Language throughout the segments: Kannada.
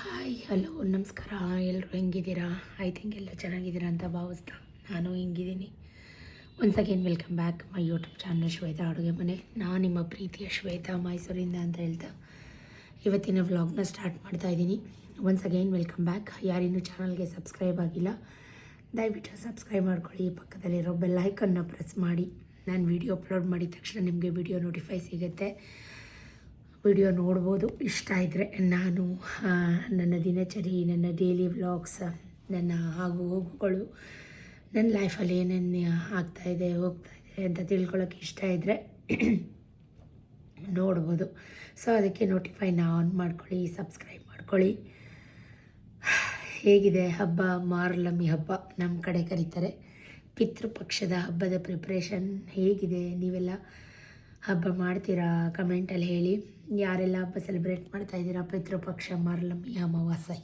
ಹಾಯ್ ಹಲೋ ನಮಸ್ಕಾರ. ಎಲ್ಲರೂ ಹೆಂಗಿದ್ದೀರಾ? ಐ ಥಿಂಕ್ ಎಲ್ಲ ಚೆನ್ನಾಗಿದ್ದೀರಾ ಅಂತ ಭಾವಿಸ್ತಾ ನಾನು ಹಿಂಗಿದ್ದೀನಿ. Once again welcome back my YouTube channel Shweta ಅಡುಗೆ ಮನೆ. ನಾನು ನಿಮ್ಮ ಪ್ರೀತಿಯ ಶ್ವೇತಾ ಮೈಸೂರಿಂದ ಅಂತ ಹೇಳ್ತಾ ಇವತ್ತಿನ ವ್ಲಾಗ್ನ ಸ್ಟಾರ್ಟ್ ಮಾಡ್ತಾ ಇದ್ದೀನಿ. Once again welcome back. ಯಾರಿನ್ನೂ ಚಾನಲ್ಗೆ ಸಬ್ಸ್ಕ್ರೈಬ್ ಆಗಿಲ್ಲ ದಯವಿಟ್ಟು ಸಬ್ಸ್ಕ್ರೈಬ್ ಮಾಡ್ಕೊಳ್ಳಿ. ಪಕ್ಕದಲ್ಲಿರೋ ಬೆಲ್ ಐಕನ್ನ ಪ್ರೆಸ್ ಮಾಡಿ. ನಾನು ವೀಡಿಯೋ ಅಪ್ಲೋಡ್ ಮಾಡಿದ ತಕ್ಷಣ ನಿಮಗೆ ವೀಡಿಯೋ ನೋಟಿಫೈ ಸಿಗುತ್ತೆ. ವಿಡಿಯೋ ನೋಡ್ಬೋದು. ಇಷ್ಟ ಇದ್ದರೆ ನಾನು ನನ್ನ ದಿನಚರಿ, ನನ್ನ ಡೈಲಿ ವ್ಲಾಗ್ಸ್, ನನ್ನ ಆಗು ಹೋಗುಗಳು, ನನ್ನ ಲೈಫಲ್ಲಿ ಏನೇನು ಆಗ್ತಾಯಿದೆ ಹೋಗ್ತಾಯಿದೆ ಅಂತ ತಿಳ್ಕೊಳ್ಳೋಕ್ಕೆ ಇಷ್ಟ ಇದ್ದರೆ ನೋಡ್ಬೋದು. ಸೊ ಅದಕ್ಕೆ ನೋಟಿಫೈನ ಆನ್ ಮಾಡ್ಕೊಳ್ಳಿ, ಸಬ್ಸ್ಕ್ರೈಬ್ ಮಾಡ್ಕೊಳ್ಳಿ. ಹೇಗಿದೆ ಹಬ್ಬ? ಮಾರ್ಲಮ್ಮಿ ಹಬ್ಬ ನಮ್ಮ ಕಡೆ ಕರೀತಾರೆ. ಪಿತೃಪಕ್ಷದ ಹಬ್ಬದ ಪ್ರಿಪ್ರೇಷನ್ ಹೇಗಿದೆ? ನೀವೆಲ್ಲ ಹಬ್ಬ ಮಾಡ್ತೀರಾ? ಕಮೆಂಟಲ್ಲಿ ಹೇಳಿ. ಯಾರೆಲ್ಲ ಹಬ್ಬ ಸೆಲೆಬ್ರೇಟ್ ಮಾಡ್ತಾಯಿದ್ದೀರಾ? ಪಿತೃಪಕ್ಷ, ಮಾರ್ಲಮ್ಮಿ, ಅಮಾವಾಸ್ಯೆ.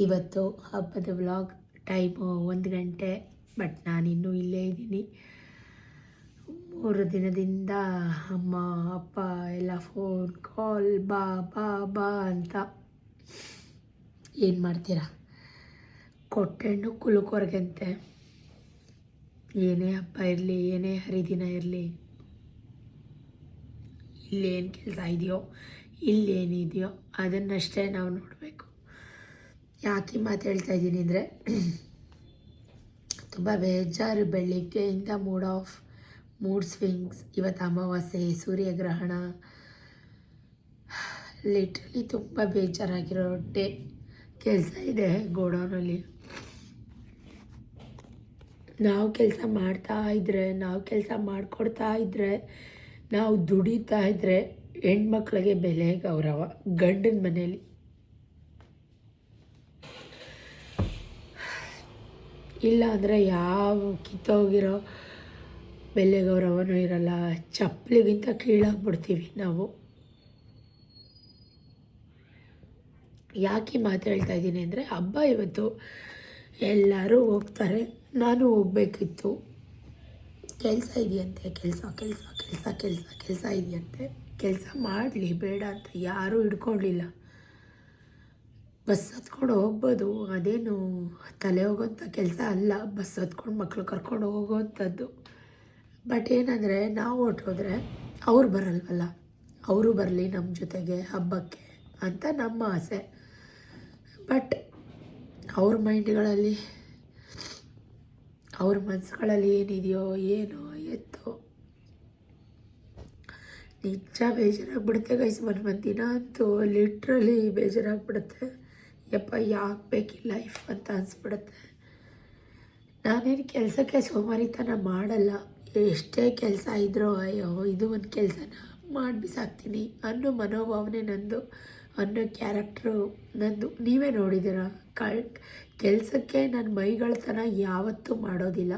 ಇವತ್ತು ಹಬ್ಬದ ವ್ಲಾಗ್ ಟೈಮು 1 ಗಂಟೆ. ಬಟ್ ನಾನಿನ್ನೂ ಇಲ್ಲೇ ಇದ್ದೀನಿ. 3 ದಿನದಿಂದ ಅಮ್ಮ ಅಪ್ಪ ಎಲ್ಲ ಫೋನ್ ಕಾಲ್, ಬಾ ಬಾ ಬಾ ಅಂತ. ಏನು ಮಾಡ್ತೀರಾ? ಕೊಟ್ಟೆಣ್ಣು ಕುಲುಕೋರ್ಗಂತೆ. ಏನೇ ಹಬ್ಬ ಇರಲಿ, ಏನೇ ಹರಿದಿನ ಇರಲಿ, ಇಲ್ಲೇನು ಕೆಲಸ ಇದೆಯೋ, ಇಲ್ಲೇನಿದೆಯೋ ಅದನ್ನಷ್ಟೇ ನಾವು ನೋಡಬೇಕು. ಯಾಕೆ ಮಾತು ಹೇಳ್ತಾ ಇದ್ದೀನಿ ಅಂದರೆ, ತುಂಬ ಬೇಜಾರು. ಬೆಳಿಗ್ಗೆಯಿಂದ ಮೂಡ್ ಸ್ವಿಂಗ್ಸ್. ಇವತ್ತು ಅಮಾವಾಸ್ಯೆ, ಸೂರ್ಯಗ್ರಹಣ. ಲಿಟ್ರಲಿ ತುಂಬ ಬೇಜಾರಾಗಿರೋ ಡೇ. ಕೆಲಸ ಇದೆ ಗೋಡೌನಲ್ಲಿ. ನಾವು ಕೆಲಸ ಮಾಡ್ತಾ ಇದ್ದರೆ, ನಾವು ಕೆಲಸ ಮಾಡಿಕೊಡ್ತಾ ಇದ್ದರೆ, ನಾವು ದುಡಿತಾ ಇದ್ದರೆ ಹೆಣ್ಮಕ್ಳಿಗೆ ಬೆಲೆ ಗೌರವ. ಗಂಡನ ಮನೇಲಿ ಇಲ್ಲ ಅಂದರೆ ಯಾವ ಕಿತ್ತೋಗಿರೋ ಬೆಲೆ ಗೌರವನೂ ಇರಲ್ಲ. ಚಪ್ಪಲಿಗಿಂತ ಕೀಳಾಗ್ಬಿಡ್ತೀವಿ ನಾವು. ಯಾಕೆ ಮಾತು ಹೇಳ್ತಾ ಇದ್ದೀನಿ ಅಂದರೆ, ಹಬ್ಬ ಇವತ್ತು ಎಲ್ಲರೂ ಹೋಗ್ತಾರೆ, ನಾನು ಹೋಗಬೇಕಿತ್ತು. ಕೆಲಸ ಇದೆಯಂತೆ, ಕೆಲಸ ಇದೆಯಂತೆ. ಕೆಲಸ ಮಾಡಲಿ, ಬೇಡ ಅಂತ ಯಾರೂ ಹಿಡ್ಕೊಳ್ಳಿಲ್ಲ. ಬಸ್ ಹತ್ಕೊಂಡು ಹೋಗ್ಬೋದು, ಅದೇನು ತಲೆ ಹೋಗೋಂಥ ಕೆಲಸ ಅಲ್ಲ. ಬಸ್ ಹತ್ಕೊಂಡು ಮಕ್ಕಳು ಕರ್ಕೊಂಡು ಹೋಗೋವಂಥದ್ದು. ಬಟ್ ಏನಂದರೆ, ನಾವು ಹೊರ್ಟೋದ್ರೆ ಅವ್ರು ಬರಲ್ವಲ್ಲ. ಅವರು ಬರಲಿ ನಮ್ಮ ಜೊತೆಗೆ ಹಬ್ಬಕ್ಕೆ ಅಂತ ನಮ್ಮ ಆಸೆ. ಬಟ್ ಅವ್ರ ಮೈಂಡ್ಗಳಲ್ಲಿ, ಅವ್ರ ಮನಸ್ಸುಗಳಲ್ಲಿ ಏನಿದೆಯೋ ಏನೋ ಎತ್ತೋ. ನಿಜ ಬೇಜಾರಾಗ್ಬಿಡುತ್ತೆ ಗೈಸ್. ಒಂದು ದಿನ ಅಂತೂ ಲಿಟ್ರಲಿ ಬೇಜಾರಾಗ್ಬಿಡುತ್ತೆ. ಯಪ್ಪ ಯಾಕೆ ಬೇಕಿ ಲೈಫ್ ಅಂತ ಅನಿಸ್ಬಿಡುತ್ತೆ. ನಾನೇನು ಕೆಲಸಕ್ಕೆ ಸೋಮಾರಿತನ ಮಾಡಲ್ಲ. ಎಷ್ಟೇ ಕೆಲಸ ಇದ್ದರೂ ಅಯ್ಯೋ ಇದು ಒಂದು ಕೆಲಸನ ಮಾಡಿ ಬಿಸಾಕ್ತೀನಿ ಅನ್ನೋ ಮನೋಭಾವನೆ ನಂದು, ಅನ್ನೋ ಕ್ಯಾರೆಕ್ಟ್ರು ನಂದು. ನೀವೇ ನೋಡಿದ್ದೀರ. ಕೆಲಸಕ್ಕೆ ನನ್ನ ಮೈಗಳತನ ಯಾವತ್ತೂ ಮಾಡೋದಿಲ್ಲ.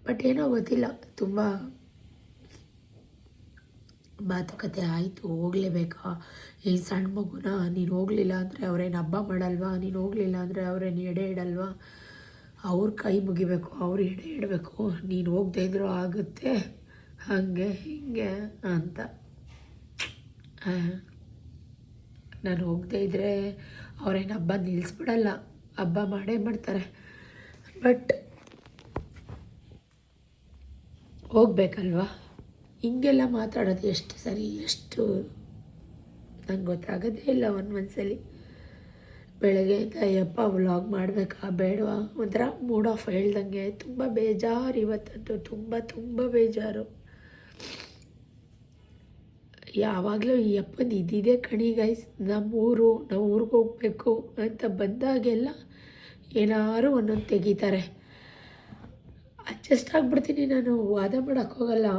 ಬಟ್ ಏನೋ ಗೊತ್ತಿಲ್ಲ, ತುಂಬ ಮಾತುಕತೆ ಆಯಿತು, ಹೋಗಲೇಬೇಕಾ? ಈ ಸಣ್ಣ ಮಗುನ ನೀನು ಹೋಗಲಿಲ್ಲ ಅಂದರೆ ಅವ್ರೇನು ಹಬ್ಬ ಮಾಡಲ್ವಾ? ನೀನು ಹೋಗಲಿಲ್ಲ ಅಂದರೆ ಅವ್ರೇನು ಎಡೆ ಇಡಲ್ವಾ? ಅವ್ರ ಕೈ ಮುಗಿಬೇಕು, ಅವ್ರು ಎಡೆ ಇಡಬೇಕು. ನೀನು ಹೋಗದೇ ಇದ್ರೂ ಆಗುತ್ತೆ, ಹಾಗೆ ಹೀಗೆ ಅಂತ. ನಾನು ಹೋಗದೇ ಇದ್ದರೆ ಅವ್ರೇನು ಹಬ್ಬ ನಿಲ್ಲಿಸ್ಬಿಡಲ್ಲ, ಹಬ್ಬ ಮಾಡೇ ಮಾಡ್ತಾರೆ. ಬಟ್ ಹೋಗ್ಬೇಕಲ್ವಾ? ಹಿಂಗೆಲ್ಲ ಮಾತಾಡೋದು ಎಷ್ಟು ಸರಿ, ಎಷ್ಟು ನಂಗೆ ಗೊತ್ತಾಗೋದೇ ಇಲ್ಲ ಒಂದ್ಸಲಿ. ಬೆಳಗ್ಗೆಯಿಂದ ಯಪ್ಪ ವ್ಲಾಗ್ ಮಾಡಬೇಕಾ ಬೇಡವಾ ಒಂಥರ ಮೂಡ್ ಆಫ್ ಹೇಳ್ದಂಗೆ. ತುಂಬ ಬೇಜಾರು ಇವತ್ತಂತೂ, ತುಂಬ ಬೇಜಾರು. ಯಾವಾಗಲೂ ಈ ಅಪ್ಪನ ಇದ್ದಿದ್ದೇ ಕಣಿ ಗೈಸ್. ನಾವು ಊರಿಗೆ ಹೋಗಬೇಕು ಅಂತ ಬಂದಾಗೆಲ್ಲ ಏನಾರು ಒಂದೊಂದು ತೆಗಿತಾರೆ. ಅಡ್ಜಸ್ಟ್ ಆಗಿಬಿಡ್ತೀನಿ ನಾನು, ವಾದ ಮಾಡೋಕ್ಕೋಗಲ್ಲ.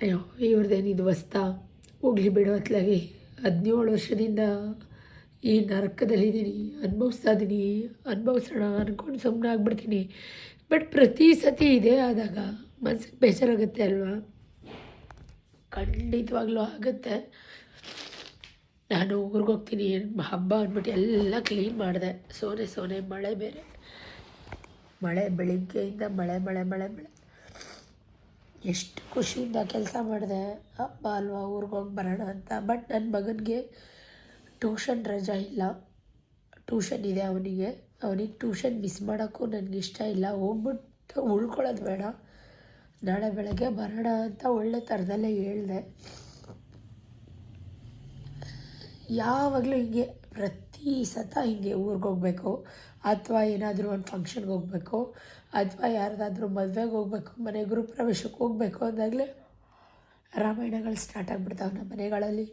ಅಯ್ಯೋ ಇವ್ರದ್ದೇನಿದು ಹೊಸ್ತಾ, ಹೋಗ್ಲಿ ಬಿಡೋ ಅತ್ಲಾಗಿ. 17 ವರ್ಷದಿಂದ ಈ ನರಕದಲ್ಲಿದ್ದೀನಿ, ಅನುಭವಿಸೋಣ ಅಂದ್ಕೊಂಡು ಸುಮ್ಮನೆ ಆಗ್ಬಿಡ್ತೀನಿ. ಬಟ್ ಪ್ರತಿ ಸತಿ ಇದೇ ಆದಾಗ ಮನ್ಸಿಗೆ ಬೇಜಾರಾಗುತ್ತೆ ಅಲ್ವಾ? ಖಂಡಿತವಾಗ್ಲೂ ಆಗುತ್ತೆ. ನಾನು ಊರಿಗೆ ಹೋಗ್ತೀನಿ ಹಬ್ಬ ಅಂದ್ಬಿಟ್ಟು ಎಲ್ಲ ಕ್ಲೀನ್ ಮಾಡಿದೆ. ಸೋನೆ ಮಳೆ ಬೇರೆ, ಮಳೆ ಬೆಳಿಗ್ಗೆಯಿಂದ ಮಳೆ. ಎಷ್ಟು ಖುಷಿಯಿಂದ ಕೆಲಸ ಮಾಡಿದೆ. ಹಬ್ಬ ಅಲ್ವಾ ಊರಿಗೆ ಹೋಗಿ ಬರೋಣ ಅಂತ. ಬಟ್ ನನ್ನ ಮಗನಿಗೆ ಟ್ಯೂಷನ್ ರಜಾ ಇಲ್ಲ, ಟ್ಯೂಷನ್ ಇದೆ ಅವನಿಗೆ ಟ್ಯೂಷನ್ ಮಿಸ್ ಮಾಡೋಕ್ಕೂ ನನಗಿಷ್ಟ ಇಲ್ಲ. ಹೋಗ್ಬಿಟ್ಟು ಉಳ್ಕೊಳ್ಳೋದು ಬೇಡ, ನಾಳೆ ಬೆಳಗ್ಗೆ ಬರೋಣ ಅಂತ ಒಳ್ಳೆ ಥರದಲ್ಲೇ ಹೇಳಿದೆ. ಯಾವಾಗಲೂ ಹಿಂಗೆ ಪ್ರತಿ ಸತ ಹಿಂಗೆ ಊರಿಗೆ ಹೋಗಬೇಕು, ಅಥವಾ ಏನಾದರೂ ಒಂದು ಫಂಕ್ಷನ್ಗೆ ಹೋಗಬೇಕು, ಅಥವಾ ಯಾರ್ದಾದ್ರೂ ಮದುವೆಗೆ ಹೋಗ್ಬೇಕು, ಮನೆ ಗೃಹಪ್ರವೇಶಕ್ಕೆ ಹೋಗಬೇಕು ಅಂದಾಗಲೇ ರಾಮಾಯಣಗಳು ಸ್ಟಾರ್ಟ್ ಆಗಿಬಿಡ್ತಾವೆ ನಮ್ಮ ಮನೆಗಳಲ್ಲಿ.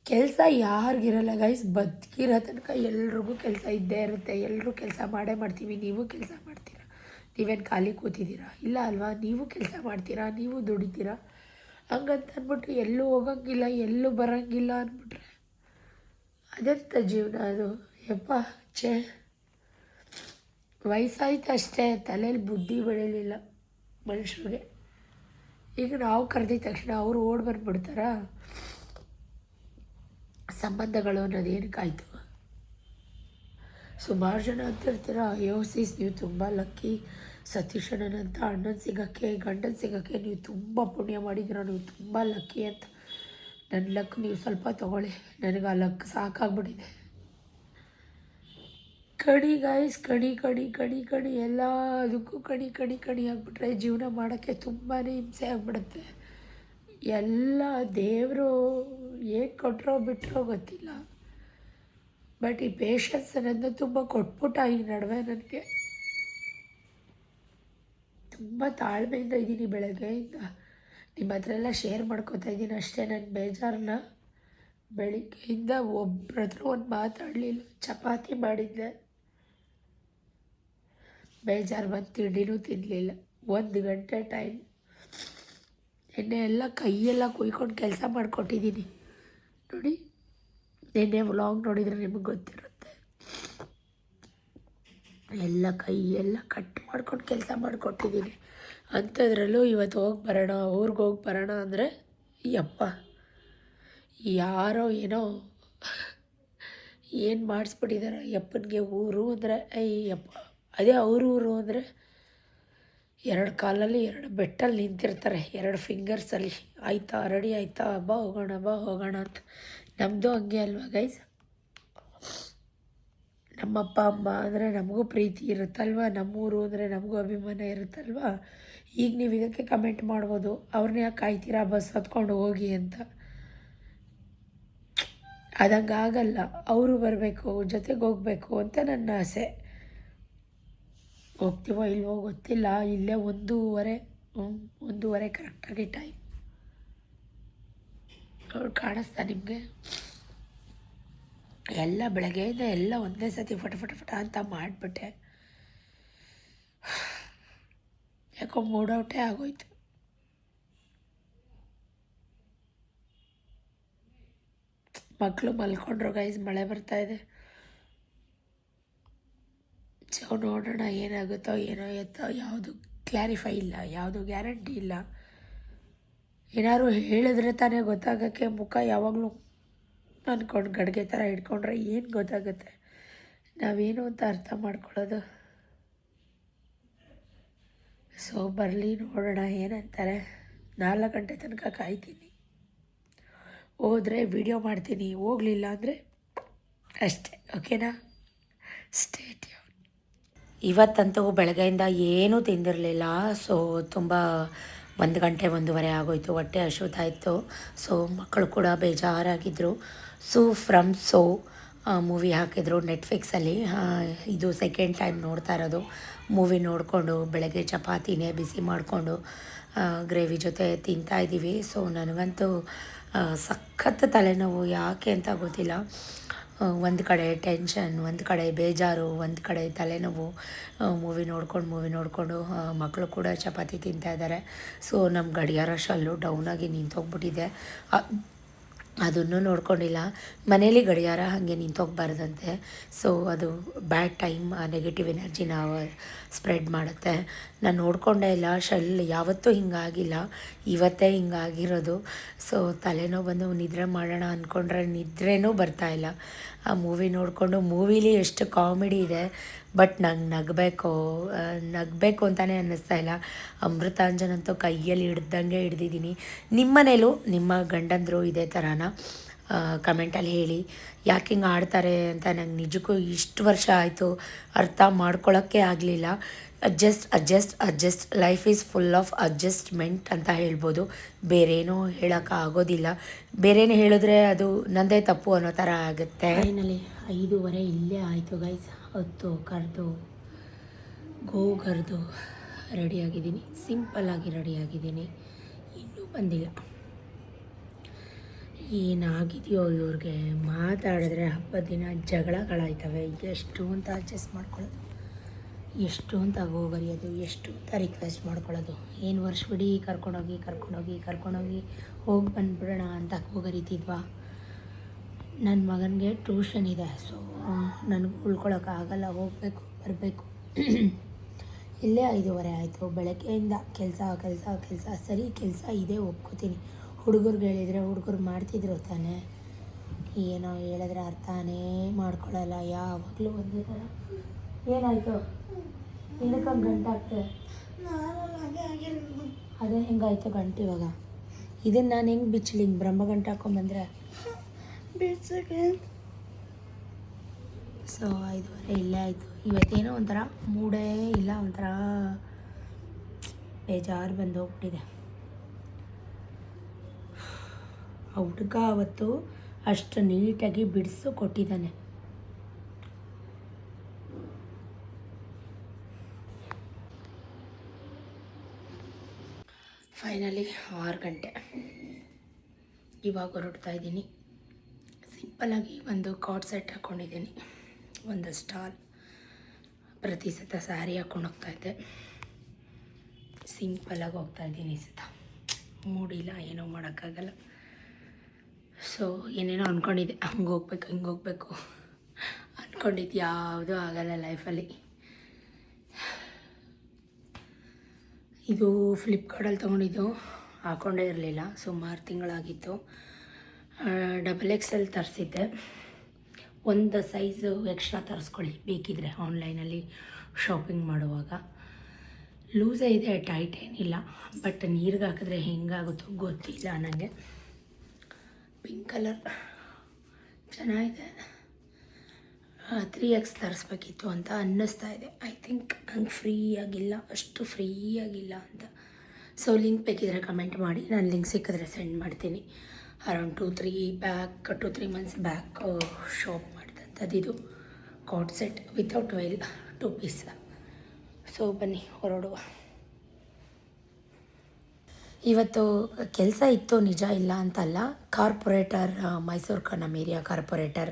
ಕೆಲಸ ಯಾರಿಗಿರಲ್ಲ ಗೈಸ್, ಬದುಕಿರೋ ತನಕ ಎಲ್ರಿಗೂ ಕೆಲಸ ಇದ್ದೇ ಇರುತ್ತೆ. ಎಲ್ಲರೂ ಕೆಲಸ ಮಾಡೇ ಮಾಡ್ತೀವಿ. ನೀವು ಕೆಲಸ ಮಾಡ್ತೀರಾ, ನೀವೇನು ಖಾಲಿ ಕೂತಿದ್ದೀರಾ? ಇಲ್ಲ ಅಲ್ವಾ? ನೀವು ಕೆಲಸ ಮಾಡ್ತೀರಾ, ನೀವು ದುಡಿತೀರಾ. ಹಂಗಂತ ಅಂದ್ಬಿಟ್ಟು ಎಲ್ಲೂ ಹೋಗೋಂಗಿಲ್ಲ, ಎಲ್ಲೂ ಬರೋಂಗಿಲ್ಲ ಅಂದ್ಬಿಟ್ರೆ ಅದೆಂಥ ಜೀವನ ಅದು? ಯಪ್ಪ ಛೇ, ವಯಸ್ಸಾಯ್ತು ಅಷ್ಟೇ, ತಲೆಯಲ್ಲಿ ಬುದ್ಧಿ ಬೆಳೀಲಿಲ್ಲ ಮನುಷ್ಯರಿಗೆ. ಈಗ ನಾವು ಕರೆದಿದ್ದ ತಕ್ಷಣ ಅವರು ಓಡಿ ಬಂದುಬಿಡ್ತಾರಾ? ಸಂಬಂಧಗಳು ಅನ್ನೋದು ಏನಕ್ಕಾಯ್ತು? ಸುಮಾರು ಜನ ಅಂತಿರ್ತೀರ, ಅಯ್ಯೋ ಸೀಸ್ ನೀವು ತುಂಬ ಲಕ್ಕಿ, ಸತೀಶಣ್ಣನಂತ ಅಣ್ಣನ ಸಿಗೋಕ್ಕೆ, ಗಂಡನ ಸಿಗೋಕ್ಕೆ ನೀವು ತುಂಬ ಪುಣ್ಯ ಮಾಡಿದ್ದೀರ, ನೀವು ತುಂಬ ಲಕ್ಕಿ ಅಂತ. ನನ್ನ ಲಕ್ ನೀವು ಸ್ವಲ್ಪ ತೊಗೊಳ್ಳಿ, ನನಗೆ ಆ ಲಕ್ ಸಾಕಾಗ್ಬಿಟ್ಟಿದೆ. ಕಣಿ ಗಾಯ್ಸ್, ಕಣಿ ಎಲ್ಲದಕ್ಕೂ ಕಣಿ ಆಗಿಬಿಟ್ರೆ ಜೀವನ ಮಾಡೋಕ್ಕೆ ತುಂಬಾ ಹಿಂಸೆ ಆಗಿಬಿಡುತ್ತೆ. ಎಲ್ಲ ದೇವರು ಏನು ಕೊಟ್ಟರೋ ಬಿಟ್ಟರೋ ಗೊತ್ತಿಲ್ಲ, ಬಟ್ ಈ ಪೇಷನ್ಸ್ ಅನ್ನೋದು ತುಂಬ ಕೊಟ್ಬಿಟ್ಟ ಈ ನಡುವೆ. ನನಗೆ ತುಂಬ ತಾಳ್ಮೆಯಿಂದ ಇದ್ದೀನಿ, ಬೆಳಗ್ಗೆಯಿಂದ ನಿಮ್ಮ ಹತ್ರ ಎಲ್ಲ ಶೇರ್ ಮಾಡ್ಕೋತಾ ಇದ್ದೀನಿ ಅಷ್ಟೇ. ನನ್ನ ಬೇಜಾರನ್ನ ಬೆಳಿಗ್ಗೆಯಿಂದ ಒಬ್ಬರ ಹತ್ರ ಒಂದು ಮಾತಾಡಲಿಲ್ಲ. ಚಪಾತಿ ಮಾಡಿದ್ದೆ, ಬೇಜಾರು ಬಂದು ತಿಂಡಿನೂ ತಿನ್ನಲಿಲ್ಲ. 1 ಗಂಟೆ ಟೈಮ್. ನಿನ್ನೆ ಎಲ್ಲ ಕೈಯೆಲ್ಲ ಕುಯ್ಕೊಂಡು ಕೆಲಸ ಮಾಡಿಕೊಟ್ಟಿದ್ದೀನಿ ನೋಡಿ. ನಿನ್ನೆ ವ್ಲಾಗ್ ನೋಡಿದರೆ ನಿಮಗೆ ಗೊತ್ತಿರುತ್ತೆ. ಎಲ್ಲ ಕೈಯೆಲ್ಲ ಕಟ್ ಮಾಡ್ಕೊಂಡು ಕೆಲಸ ಮಾಡಿಕೊಟ್ಟಿದ್ದೀನಿ. ಅಂಥದ್ರಲ್ಲೂ ಇವತ್ತು ಹೋಗಿ ಬರೋಣ, ಊರಿಗೆ ಹೋಗಿ ಬರೋಣ ಅಂದರೆ ಯಪ್ಪ ಯಾರೋ ಏನೋ ಏನು ಮಾಡಿಸ್ಬಿಟ್ಟಿದ್ದಾರೆ ಯಪ್ಪನಿಗೆ. ಊರು ಅಂದರೆ ಅಯ್ಯಪ್ಪ, ಅದೇ ಅವ್ರ ಊರು ಅಂದರೆ 2 ಕಾಲಲ್ಲಿ 2 ಬೆಟ್ಟಲ್ಲಿ ನಿಂತಿರ್ತಾರೆ, 2 ಫಿಂಗರ್ಸಲ್ಲಿ. ಆಯಿತಾ, ರೆಡಿ ಆಯಿತಾ, ಬಾ ಹೋಗೋಣ ಅಂತ. ನಮ್ಮದು ಹಂಗೆ ಅಲ್ವಾ ಗೈಸ್? ನಮ್ಮಪ್ಪ ಅಮ್ಮ ಅಂದರೆ ನಮಗೂ ಪ್ರೀತಿ ಇರುತ್ತಲ್ವ, ನಮ್ಮೂರು ಅಂದರೆ ನಮಗೂ ಅಭಿಮಾನ ಇರುತ್ತಲ್ವ. ಈಗ ನೀವು ಇದಕ್ಕೆ ಕಮೆಂಟ್ ಮಾಡ್ಬೋದು, ಅವ್ರನ್ನ ಯಾಕೆ ಕಾಯ್ತೀರಾ, ಬಸ್ ಹತ್ಕೊಂಡು ಹೋಗಿ ಅಂತ. ಅದಂಗೆ ಆಗಲ್ಲ, ಅವರು ಬರಬೇಕು, ಜೊತೆಗೆ ಹೋಗಬೇಕು ಅಂತ ನನ್ನ ಆಸೆ. ಹೋಗ್ತೀವೋ ಇಲ್ವೋ ಗೊತ್ತಿಲ್ಲ. ಇಲ್ಲೇ 1:30 ಕರೆಕ್ಟಾಗಿ ಟೈಮ್. ಕಾಣಿಸ್ತಾ ನಿಮಗೆ? ಎಲ್ಲ ಬೆಳಗ್ಗೆಯಿಂದ ಎಲ್ಲ ಒಂದೇ ಸತಿ ಫಟ ಅಂತ ಮಾಡಿಬಿಟ್ಟೆ. ಯಾಕೋ ಮೂಡೌಟೇ ಆಗೋಯ್ತು. ಮಕ್ಕಳು ಮಲ್ಕೊಂಡ್ರು ಗೈಸ್, ಮಳೆ ಬರ್ತಾಯಿದೆ. ಸೊ ನೋಡೋಣ ಏನಾಗುತ್ತೋ ಏನೋ ಎತ್ತೋ, ಯಾವುದು ಕ್ಲಾರಿಫೈ ಇಲ್ಲ, ಯಾವುದು ಗ್ಯಾರಂಟಿ ಇಲ್ಲ. ಏನಾದ್ರು ಹೇಳಿದ್ರೆ ತಾನೇ ಗೊತ್ತಾಗೋಕ್ಕೆ. ಮುಖ ಯಾವಾಗಲೂ ಅಂದ್ಕೊಂಡು ಗಡಿಗೆ ಥರ ಇಟ್ಕೊಂಡ್ರೆ ಏನು ಗೊತ್ತಾಗುತ್ತೆ? ನಾವೇನು ಅಂತ ಅರ್ಥ ಮಾಡ್ಕೊಳ್ಳೋದು. ಸೊ ಬರಲಿ, ನೋಡೋಣ ಏನಂತಾರೆ. 4 ಗಂಟೆ ತನಕ ಕಾಯ್ತೀನಿ. ಹೋದರೆ ವಿಡಿಯೋ ಮಾಡ್ತೀನಿ, ಹೋಗಲಿಲ್ಲ ಅಂದರೆ ಅಷ್ಟೇ. ಓಕೆನಾ? Stay tune. ಇವತ್ತಂತೂ ಬೆಳಗ್ಗೆಯಿಂದ ಏನೂ ತಿಂದಿರಲಿಲ್ಲ. ಸೊ ತುಂಬ 1 ಗಂಟೆ 1:30 ಆಗೋಯಿತು. ಹೊಟ್ಟೆ ಹಸಿತಾಯಿತ್ತು. ಸೊ ಮಕ್ಕಳು ಕೂಡ ಬೇಜಾರಾಗಿದ್ದರು. ಫ್ರಮ್ ಸೋ ಮೂವಿ ಹಾಕಿದ್ರು ನೆಟ್ಫ್ಲಿಕ್ಸಲ್ಲಿ. ಇದು ಸೆಕೆಂಡ್ ಟೈಮ್ ನೋಡ್ತಾ ಇರೋದು. ಮೂವಿ ನೋಡಿಕೊಂಡು ಬೆಳಗ್ಗೆ ಚಪಾತಿನೇ ಬಿಸಿ ಮಾಡಿಕೊಂಡು ಗ್ರೇವಿ ಜೊತೆ ತಿಂತಾಯಿದ್ದೀವಿ. ಸೊ ನನಗಂತೂ ಸಖತ್ ತಲೆನೋವು, ಯಾಕೆ ಅಂತ ಗೊತ್ತಿಲ್ಲ. ಒಂದು ಕಡೆ ಟೆನ್ಷನ್, ಒಂದು ಕಡೆ ಬೇಜಾರು, ಒಂದು ಕಡೆ ತಲೆನೋವು. ಮೂವಿ ನೋಡಿಕೊಂಡು ಮಕ್ಕಳು ಕೂಡ ಚಪಾತಿ ತಿಂತಾಯಿದ್ದಾರೆ. ಸೊ ನಮ್ಮ ಗಡಿಯಾರ ಶಲ್ಲು ಡೌನಾಗಿ ನಿಂತೋಗ್ಬಿಟ್ಟಿದೆ. ಅದನ್ನು ನೋಡ್ಕೊಂಡಿಲ್ಲ. ಮನೇಲಿ ಗಡಿಯಾರ ಹಾಗೆ ನಿಂತೋಗ್ಬಾರ್ದಂತೆ. ಸೊ ಅದು ಬ್ಯಾಡ್ ಟೈಮ್, ನೆಗೆಟಿವ್ ಎನರ್ಜಿನ ಸ್ಪ್ರೆಡ್ ಮಾಡುತ್ತೆ. ನಾನು ನೋಡಿಕೊಂಡೇ ಇಲ್ಲ. ಶಲ್ ಯಾವತ್ತೂ ಹಿಂಗಾಗಿಲ್ಲ, ಇವತ್ತೇ ಹಿಂಗಾಗಿರೋದು. ಸೊ ತಲೆನೋವು ಬಂದು ನಿದ್ರೆ ಮಾಡೋಣ ಅಂದ್ಕೊಂಡ್ರೆ ನಿದ್ರೆನೂ ಬರ್ತಾಯಿಲ್ಲ. ಆ ಮೂವಿ ನೋಡಿಕೊಂಡು, ಮೂವಿಲಿ ಎಷ್ಟು ಕಾಮಿಡಿ ಇದೆ, ಬಟ್ ನಂಗೆ ನಗಬೇಕು ಅಂತಲೇ ಅನ್ನಿಸ್ತಾ ಇಲ್ಲ. ಅಮೃತಾಂಜನಂತೂ ಕೈಯಲ್ಲಿ ಹಿಡ್ದಂಗೆ ಹಿಡ್ದಿದ್ದೀನಿ. ನಿಮ್ಮ ಮನೇಲೂ ನಿಮ್ಮ ಗಂಡಂದರು ಇದೇ ಥರನ ಕಮೆಂಟಲ್ಲಿ ಹೇಳಿ. ಯಾಕೆ ಹಿಂಗೆ ಆಡ್ತಾರೆ ಅಂತ ನಂಗೆ ನಿಜಕ್ಕೂ ಇಷ್ಟು ವರ್ಷ ಆಯಿತು ಅರ್ಥ ಮಾಡ್ಕೊಳ್ಳೋಕ್ಕೆ ಆಗಲಿಲ್ಲ. Adjust life is full of adjustment ಅಂತ ಹೇಳ್ಬೋದು. ಬೇರೇನೂ ಹೇಳೋಕ್ಕಾಗೋದಿಲ್ಲ. ಬೇರೇನು ಹೇಳಿದ್ರೆ ಅದು ನನ್ನದೇ ತಪ್ಪು ಅನ್ನೋ ಥರ ಆಗುತ್ತೆ. ಫೈನಲಿ 5:15 ಇಲ್ಲೇ ಆಯಿತು ಗೈಸ್. ಹೊತ್ತು ಕರೆದು ಗೋಗರ್ದು ರೆಡಿಯಾಗಿದ್ದೀನಿ, ಸಿಂಪಲ್ಲಾಗಿ ರೆಡಿಯಾಗಿದ್ದೀನಿ. ಇನ್ನೂ ಬಂದಿಲ್ಲ. ಏನಾಗಿದೆಯೋ ಇವ್ರಿಗೆ ಮಾತಾಡಿದ್ರೆ ಹಬ್ಬದ ದಿನ ಜಗಳಗಳಾಯ್ತವೆ. ಎಷ್ಟು ಅಂತ ಅಡ್ಜಸ್ಟ್ ಮಾಡ್ಕೊಳ್ಳೋದು, ಎಷ್ಟು ಅಂತ ಹೋಗರಿಯೋದು, ಎಷ್ಟು ಅಂತ ರಿಕ್ವೆಸ್ಟ್ ಮಾಡ್ಕೊಳ್ಳೋದು. ಏನು ವರ್ಷವಿಡೀ ಕರ್ಕೊಂಡೋಗಿ ಹೋಗಿ ಬಂದುಬಿಡೋಣ ಅಂತ ಹೋಗರಿತಿದ್ವಾ. ನನ್ನ ಮಗನಿಗೆ ಟ್ಯೂಷನ್ ಇದೆ, ಸೊ ನನಗೆ ಉಳ್ಕೊಳಕ್ಕಾಗಲ್ಲ, ಹೋಗಬೇಕು ಬರಬೇಕು. ಇಲ್ಲೇ 5:15 ಆಯಿತು. ಬೆಳಗ್ಗೆಯಿಂದ ಕೆಲಸ ಸರಿ, ಕೆಲಸ ಇದೆ ಒಪ್ಕೋತೀನಿ. ಹುಡುಗರಿಗೆ ಹೇಳಿದರೆ ಹುಡುಗರು ಮಾಡ್ತಿದ್ರು ತಾನೇ. ಏನೋ ಹೇಳಿದ್ರೆ ಅರ್ಥನೇ ಮಾಡ್ಕೊಳ್ಳಲ್ಲ, ಯಾವಾಗಲೂ ಒಂದೇ ಥರ. ಏನಾಯಿತು ಇದಕ್ಕೊಂದು ಗಂಟೆ ಆಗ್ತದೆ. ಅದೇ ಹೆಂಗಾಯ್ತು ಗಂಟೆ ಇವಾಗ? ಇದನ್ನು ನಾನು ಹೆಂಗೆ ಬಿಚ್ಚಲಿ? ಹಿಂಗೆ ಬ್ರಹ್ಮ ಗಂಟೆ ಹಾಕ್ಕೊಂಬಂದ್ರೆ ಬಿಡ್ಸಕ್ಕೆ. ಸೊ 5:15 ಇಲ್ಲೇ ಆಯಿತು. ಇವತ್ತೇನೋ ಒಂಥರ ಮೂಡೇ ಇಲ್ಲ, ಒಂಥರ ಬೇಜಾರು ಬಂದು ಹೋಗ್ಬಿಟ್ಟಿದೆ. ಆ ಹುಡುಗ ಅವತ್ತು ಅಷ್ಟು ನೀಟಾಗಿ ಬಿಡಿಸು ಕೊಟ್ಟಿದ್ದಾನೆ. ಫೈನಲಿ 6 ಗಂಟೆ. ಇವಾಗ ಹೊರಡ್ತಾ ಇದ್ದೀನಿ. ಸಿಂಪಲ್ಲಾಗಿ ಒಂದು ಕಾರ್ಡ್ ಸೆಟ್ ಹಾಕ್ಕೊಂಡಿದ್ದೀನಿ, ಒಂದು ಸ್ಟಾಲ್. ಪ್ರತಿ ಸತ ಸ್ಯಾರಿ ಹಾಕ್ಕೊಂಡು ಹೋಗ್ತಾಯಿದ್ದೆ. ಸಿಂಪಲ್ಲಾಗಿ ಹೋಗ್ತಾಯಿದ್ದೀನಿ. ಈ ಸತ ಮೂಡಿಲ್ಲ, ಏನೋ ಮಾಡೋಕ್ಕಾಗಲ್ಲ. ಸೊ ಏನೇನೋ ಅಂದ್ಕೊಂಡಿದ್ದೆ, ಹಂಗೆ ಹೋಗ್ಬೇಕು ಅಂದ್ಕೊಂಡಿದ್ದು ಯಾವುದೂ ಆಗಲ್ಲ ಲೈಫಲ್ಲಿ. ಇದು ಫ್ಲಿಪ್ಕಾರ್ಟಲ್ಲಿ ತೊಗೊಂಡಿದ್ದು, ಹಾಕ್ಕೊಂಡೇ ಇರಲಿಲ್ಲ. ಸುಮಾರು ತಿಂಗಳಾಗಿತ್ತು. XXL ತರಿಸಿದ್ದೆ. ಒಂದು ಸೈಜು ಎಕ್ಸ್ಟ್ರಾ ತರಿಸ್ಕೊಳ್ಳಿ ಬೇಕಿದ್ರೆ ಆನ್ಲೈನಲ್ಲಿ ಶಾಪಿಂಗ್ ಮಾಡುವಾಗ. ಲೂಸೇ ಇದೆ, ಟೈಟ್ ಏನಿಲ್ಲ. ಬಟ್ ನೀರಿಗೆ ಹಾಕಿದ್ರೆ ಹೆಂಗಾಗುತ್ತೋ ಗೊತ್ತಿಲ್ಲ ನನಗೆ. ಪಿಂಕ್ ಕಲರ್ ಚೆನ್ನಾಗಿದೆ. 3X ತರಿಸ್ಬೇಕಿತ್ತು ಅಂತ ಅನ್ನಿಸ್ತಾ ಇದೆ. ಐ ಥಿಂಕ್ ನಂಗೆ ಅಷ್ಟು ಫ್ರೀ ಆಗಿಲ್ಲ ಅಂತ. ಸೊ ಲಿಂಕ್ ಬೇಕಿದ್ರೆ ಕಮೆಂಟ್ ಮಾಡಿ, ನಾನು ಲಿಂಕ್ ಸಿಕ್ಕಿದ್ರೆ ಸೆಂಡ್ ಮಾಡ್ತೀನಿ. ಅರೌಂಡ್ 2-3 ಮಂತ್ಸ್ ಬ್ಯಾಕ್ ಶಾಪ್ ಮಾಡಿದಂಥದ್ದು ಇದು card set without while 2 piece. So ಬನ್ನಿ ಹೊರಡುವ. ಇವತ್ತು ಕೆಲಸ ಇತ್ತು, ನಿಜ ಇಲ್ಲ ಅಂತಲ್ಲ. ಕಾರ್ಪೊರೇಟರ್, ಮೈಸೂರು ನಮ್ಮ ಏರಿಯಾ ಕಾರ್ಪೊರೇಟರ್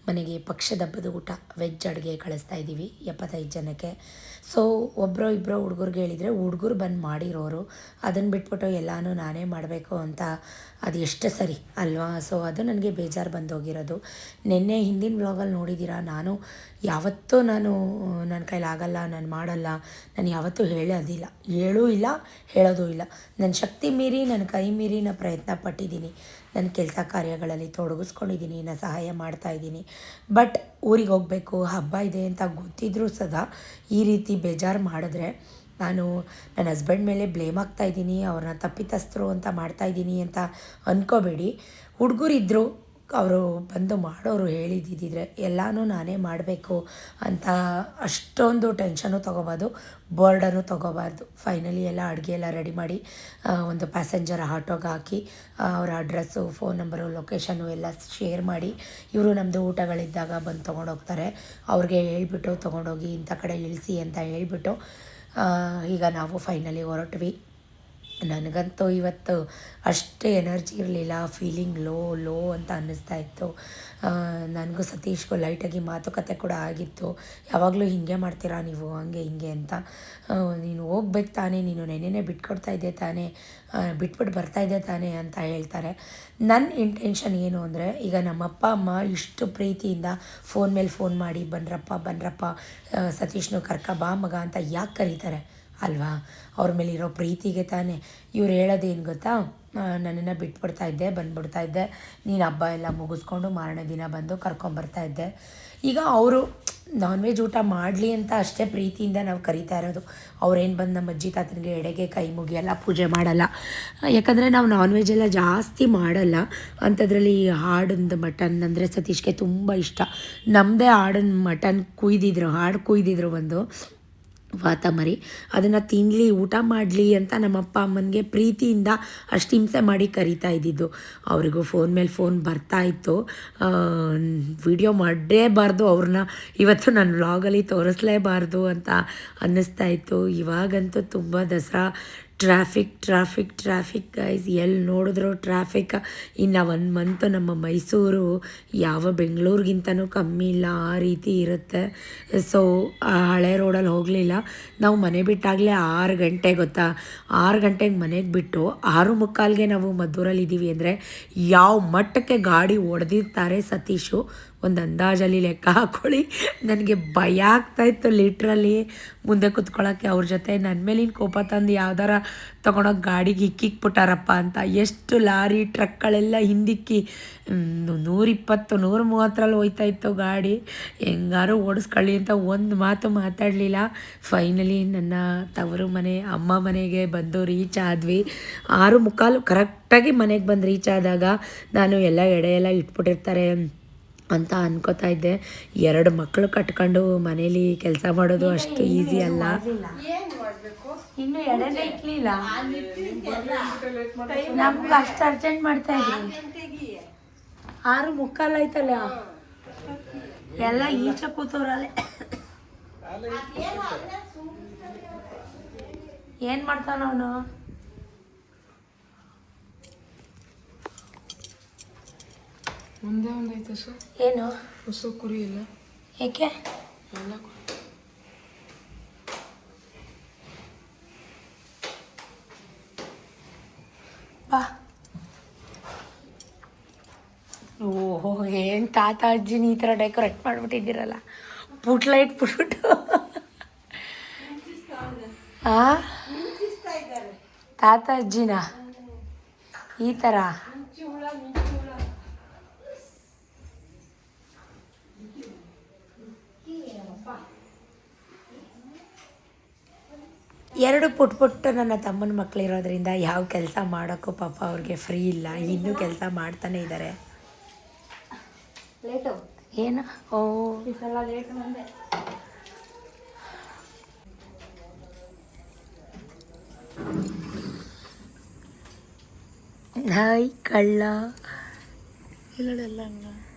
ಮನೆಗೆ ಪಕ್ಷದ ಹಬ್ಬದ ಊಟ ವೆಜ್ ಅಡುಗೆ ಕಳಿಸ್ತಾ ಇದ್ದೀವಿ 75 ಜನಕ್ಕೆ. ಸೊ ಒಬ್ಬರು ಇಬ್ಬರು ಹುಡುಗರಿಗೆ ಹೇಳಿದರೆ ಹುಡುಗರು ಬಂದು ಮಾಡಿರೋರು. ಅದನ್ನು ಬಿಟ್ಬಿಟ್ಟು ಎಲ್ಲನೂ ನಾನೇ ಮಾಡಬೇಕು ಅಂತ ಅದು ಎಷ್ಟು ಸರಿ ಅಲ್ವಾ? ಸೊ ಅದು ನನಗೆ ಬೇಜಾರು ಬಂದೋಗಿರೋದು. ನಿನ್ನೆ ಹಿಂದಿನ ವ್ಲಾಗಲ್ಲಿ ನೋಡಿದ್ದೀರಾ, ಯಾವತ್ತೂ ನನ್ನ ಕೈಲಾಗಲ್ಲ, ನಾನು ಮಾಡಲ್ಲ, ನಾನು ಯಾವತ್ತೂ ಹೇಳೂ ಇಲ್ಲ ಹೇಳೋದೂ ಇಲ್ಲ. ನನ್ನ ಶಕ್ತಿ ಮೀರಿ, ನನ್ನ ಕೈ ಮೀರಿ ನಾನು ಪ್ರಯತ್ನ ಪಟ್ಟಿದ್ದೀನಿ. ನನ್ನ ಕೆಲಸ ಕಾರ್ಯಗಳಲ್ಲಿ ತೊಡಗಿಸ್ಕೊಂಡಿದ್ದೀನಿ, ನಾನು ಸಹಾಯ ಮಾಡ್ತಾಯಿದ್ದೀನಿ. ಬಟ್ ಊರಿಗೆ ಹೋಗಬೇಕು, ಹಬ್ಬ ಇದೆ ಅಂತ ಗೊತ್ತಿದ್ರೂ ಸದಾ ಈ ರೀತಿ ಬೇಜಾರು ಮಾಡಿದ್ರೆ ನಾನು ನನ್ನ ಹಸ್ಬೆಂಡ್ ಮೇಲೆ ಬ್ಲೇಮ್ ಆಗ್ತಾಯಿದ್ದೀನಿ, ಅವ್ರನ್ನ ತಪ್ಪಿತಸ್ಥರು ಅಂತ ಮಾಡ್ತಾಯಿದ್ದೀನಿ ಅಂತ ಅಂದ್ಕೋಬೇಡಿ. ಹುಡುಗರಿದ್ದರು, ಅವರು ಬಂದು ಮಾಡೋರು ಹೇಳಿದ್ದಿದ್ರೆ ಎಲ್ಲನೂ ನಾನೇ ಮಾಡಬೇಕು ಅಂತ ಅಷ್ಟೊಂದು ಟೆನ್ಷನು ತೊಗೋಬಾರ್ದು, ಬರ್ಡನ್ನು ತೊಗೋಬಾರ್ದು. ಫೈನಲಿ ಎಲ್ಲ ಅಡುಗೆ ಎಲ್ಲ ರೆಡಿ ಮಾಡಿ ಒಂದು ಪ್ಯಾಸೆಂಜರ್ ಆಟೋಗೆ ಹಾಕಿ ಅವರ ಅಡ್ರೆಸ್ಸು, ಫೋನ್ ನಂಬರು, ಲೊಕೇಶನ್ನು ಎಲ್ಲ ಶೇರ್ ಮಾಡಿ, ಇವರು ನಮ್ಮದು ಊಟಗಳಿದ್ದಾಗ ಬಂದು ತೊಗೊಂಡೋಗ್ತಾರೆ. ಅವ್ರಿಗೆ ಹೇಳ್ಬಿಟ್ಟು ತೊಗೊಂಡೋಗಿ ಇಂಥ ಕಡೆ ಇಳಿಸಿ ಅಂತ ಹೇಳ್ಬಿಟ್ಟು ಈಗ ನಾವು ಫೈನಲಿ ಹೊರಟ್ವಿ. ನನಗಂತೂ ಇವತ್ತು ಅಷ್ಟೇ ಎನರ್ಜಿ ಇರಲಿಲ್ಲ, ಫೀಲಿಂಗ್ ಲೋ ಅಂತ ಅನ್ನಿಸ್ತಾ ಇತ್ತು. ನನಗೂ ಸತೀಶ್ಗೂ ಲೈಟಾಗಿ ಮಾತುಕತೆ ಕೂಡ ಆಗಿತ್ತು. ಯಾವಾಗಲೂ ಹೀಗೆ ಮಾಡ್ತೀರಾ ನೀವು, ಹಂಗೆ ಹಿಂಗೆ ಅಂತ. ನೀನು ಹೋಗ್ಬೇಕು ತಾನೇ, ನೀನು ನೆನ್ನೆನೇ ಬಿಟ್ಕೊಡ್ತಾ ಇದ್ದೆ ತಾನೇ, ಬಿಟ್ಬಿಟ್ಟು ಬರ್ತಾಯಿದ್ದೆ ತಾನೇ ಅಂತ ಹೇಳ್ತಾರೆ. ನನ್ನ ಇಂಟೆನ್ಷನ್ ಏನು ಅಂದರೆ, ಈಗ ನಮ್ಮ ಅಪ್ಪ ಅಮ್ಮ ಇಷ್ಟು ಪ್ರೀತಿಯಿಂದ ಫೋನ್ ಮೇಲೆ ಫೋನ್ ಮಾಡಿ ಬನ್ರಪ್ಪ ಸತೀಶ್ನು ಕರ್ಕ ಬಾ ಮಗ ಅಂತ ಯಾಕೆ ಕರೀತಾರೆ ಅಲ್ವಾ. ಅವ್ರ ಮೇಲೆ ಇರೋ ಪ್ರೀತಿಗೆ ತಾನೇ ಇವ್ರು ಹೇಳೋದೇನು ಗೊತ್ತಾ, ನನ್ನನ್ನು ಬಿಟ್ಬಿಡ್ತಾ ಇದ್ದೆ, ಬಂದುಬಿಡ್ತಾ ಇದ್ದೆ, ನೀನು ಹಬ್ಬ ಎಲ್ಲ ಮುಗಿಸ್ಕೊಂಡು ಮಾರನೇ ದಿನ ಬಂದು ಕರ್ಕೊಂಬರ್ತಾ ಇದ್ದೆ. ಈಗ ಅವರು ನಾನ್ ವೆಜ್ ಊಟ ಮಾಡಲಿ ಅಂತ ಅಷ್ಟೇ ಪ್ರೀತಿಯಿಂದ ನಾವು ಕರಿತಾ ಇರೋದು. ಅವ್ರೇನು ಬಂದು ನಮ್ಮ ಅಜ್ಜಿ ತಾತನಿಗೆ ಎಡೆಗೆ ಕೈ ಮುಗಿಯಲ್ಲ, ಪೂಜೆ ಮಾಡಲ್ಲ. ಯಾಕಂದರೆ ನಾವು ನಾನ್ ವೆಜ್ ಎಲ್ಲ ಜಾಸ್ತಿ ಮಾಡಲ್ಲ. ಅಂಥದ್ರಲ್ಲಿ ಹಾಡಿಂದು ಮಟನ್ ಅಂದರೆ ಸತೀಶ್ಗೆ ತುಂಬ ಇಷ್ಟ. ನಮ್ಮದೇ ಹಾಡಿನ ಮಟನ್ ಹಾಡು ಕುಯ್ದಿದ್ರು ಒಂದು ವಾತ ಮರಿ, ಅದನ್ನು ತಿನ್ನಲಿ, ಊಟ ಮಾಡಲಿ ಅಂತ ನಮ್ಮ ಅಪ್ಪ ಅಮ್ಮನಿಗೆ ಪ್ರೀತಿಯಿಂದ ಅಷ್ಟು ಹಿಂಸೆ ಮಾಡಿ ಕರಿತಾ ಇದ್ದಿದ್ದು. ಅವರಿಗೂ ಫೋನ್ ಮೇಲೆ ಫೋನ್ ಬರ್ತಾಯಿತ್ತು. ವಿಡಿಯೋ ಮಾಡಲೇಬಾರ್ದು ಅವ್ರನ್ನ, ಇವತ್ತು ನಾನು ವ್ಲಾಗಲ್ಲಿ ತೋರಿಸ್ಲೇಬಾರ್ದು ಅಂತ ಅನ್ನಿಸ್ತಾ ಇತ್ತು. ಇವಾಗಂತೂ ತುಂಬ ದಸರಾ ಟ್ರಾಫಿಕ್ ಗೈಸ್, ಎಲ್ಲಿ ನೋಡಿದ್ರು ಟ್ರಾಫಿಕ್. ಇನ್ನು 1 ಮಂತ್ ನಮ್ಮ ಮೈಸೂರು ಯಾವ ಬೆಂಗಳೂರಿಗಿಂತನೂ ಕಮ್ಮಿ ಇಲ್ಲ, ಆ ರೀತಿ ಇರುತ್ತೆ. ಸೊ ಹಳೆ ರೋಡಲ್ಲಿ ಹೋಗಲಿಲ್ಲ ನಾವು. ಮನೆ ಬಿಟ್ಟಾಗಲೇ 6 ಗಂಟೆ ಗೊತ್ತಾ, 6 ಗಂಟೆಗೆ ಮನೆಗೆ ಬಿಟ್ಟು 6:45ಗೆ ನಾವು ಮದ್ದೂರಲ್ಲಿದ್ದೀವಿ ಅಂದರೆ ಯಾವ ಮಟ್ಟಕ್ಕೆ ಗಾಡಿ ಹೊಡೆದಿರ್ತಾರೆ ಸತೀಶು ಒಂದು ಅಂದಾಜಲ್ಲಿ ಲೆಕ್ಕ ಹಾಕ್ಕೊಳ್ಳಿ. ನನಗೆ ಭಯ ಆಗ್ತಾಯಿತ್ತು ಲಿಟ್ರಲ್ಲಿ ಮುಂದೆ ಕೂತ್ಕೊಳ್ಳೋಕ್ಕೆ. ಅವ್ರ ಜೊತೆ ನನ್ನ ಮೇಲಿನ ಕೋಪ ತಂದು ಯಾವ್ದಾರ ತೊಗೊಂಡೋಗಿ ಗಾಡಿಗೆ ಇಕ್ಕಿಕ್ಬಿಟ್ಟಾರಪ್ಪ ಅಂತ. ಎಷ್ಟು ಲಾರಿ ಟ್ರಕ್ಗಳೆಲ್ಲ ಹಿಂದಿಕ್ಕಿ 120 130ರಲ್ಲಿ ಹೋಯ್ತಾಯಿತ್ತು ಗಾಡಿ. ಹೆಂಗಾರು ಓಡಿಸ್ಕೊಳ್ಳಿ ಅಂತ ಒಂದು ಮಾತು ಮಾತಾಡಲಿಲ್ಲ. ಫೈನಲಿ ನನ್ನ ತವರು ಮನೆ ಅಮ್ಮ ಮನೆಗೆ ಬಂದು ರೀಚ್ ಆದ್ವಿ. 6:45 ಕರೆಕ್ಟಾಗಿ ಮನೆಗೆ ಬಂದು ರೀಚ್ ಆದಾಗ ನಾನು ಎಲ್ಲ ಎಡೆಯೆಲ್ಲ ಇಟ್ಬಿಟ್ಟಿರ್ತಾರೆ ಅಂತ ಅನ್ಕೋತಾ ಇದ್ದೆ. 2 ಮಕ್ಕಳು ಕಟ್ಕೊಂಡು ಮನೇಲಿ ಕೆಲಸ ಮಾಡೋದು ಅಷ್ಟು ಈಸಿ ಅಲ್ಲ. ಇನ್ನು ಎಡೆನೇ ಇಕ್ಲಿಲ್ಲ, ನಮ್ಗೆ ಅಷ್ಟು ಅರ್ಜೆಂಟ್ ಮಾಡ್ತಾ ಇದ್ರಿ. 6:45 ಆಯ್ತಲ್ಲ, ಎಲ್ಲ ಈಚೆ ಕೂತವ್ರಲ್ಲೇ. ಏನು ಮಾಡ್ತಾನ ಅವನು? ಮುಂದೆ ಒಂದೈತೆ ಏನು ಹೊಸ ಕುರಿ ಇಲ್ಲ, ಏಕೆ ಎಲ್ಲ ಬಾ. ಓಹೋ, ಏನು ತಾತ ಅಜ್ಜಿನ ಈ ಥರ ಡೆಕೋರೇಟ್ ಮಾಡಿಬಿಟ್ಟಿದ್ದೀರಲ್ಲ, ಪುಟ್ಲ ಇಟ್ಬಿಟ್ಬಿಟ್ಟು. ಹಾಂ, ತಾತ ಅಜ್ಜಿನ ಈ ಥರ. ಎರಡು ಪುಟ್ಟು ನನ್ನ ತಮ್ಮನ ಮಕ್ಕಳಿರೋದ್ರಿಂದ ಯಾವ ಕೆಲಸ ಮಾಡೋಕ್ಕೂ ಪಾಪ ಅವ್ರಿಗೆ ಫ್ರೀ ಇಲ್ಲ. ಇನ್ನೂ ಕೆಲಸ ಮಾಡ್ತಾನೆ ಇದ್ದಾರೆ. ಲೇಟು ಏನು? ಓ, ಈ ಸಲ ಲೇಟ್ ಬಂದೆ. ಹಾಯ್ ಕಳ್ಳ. ಇಲ್ಲೆಲ್ಲ ಹಂಗ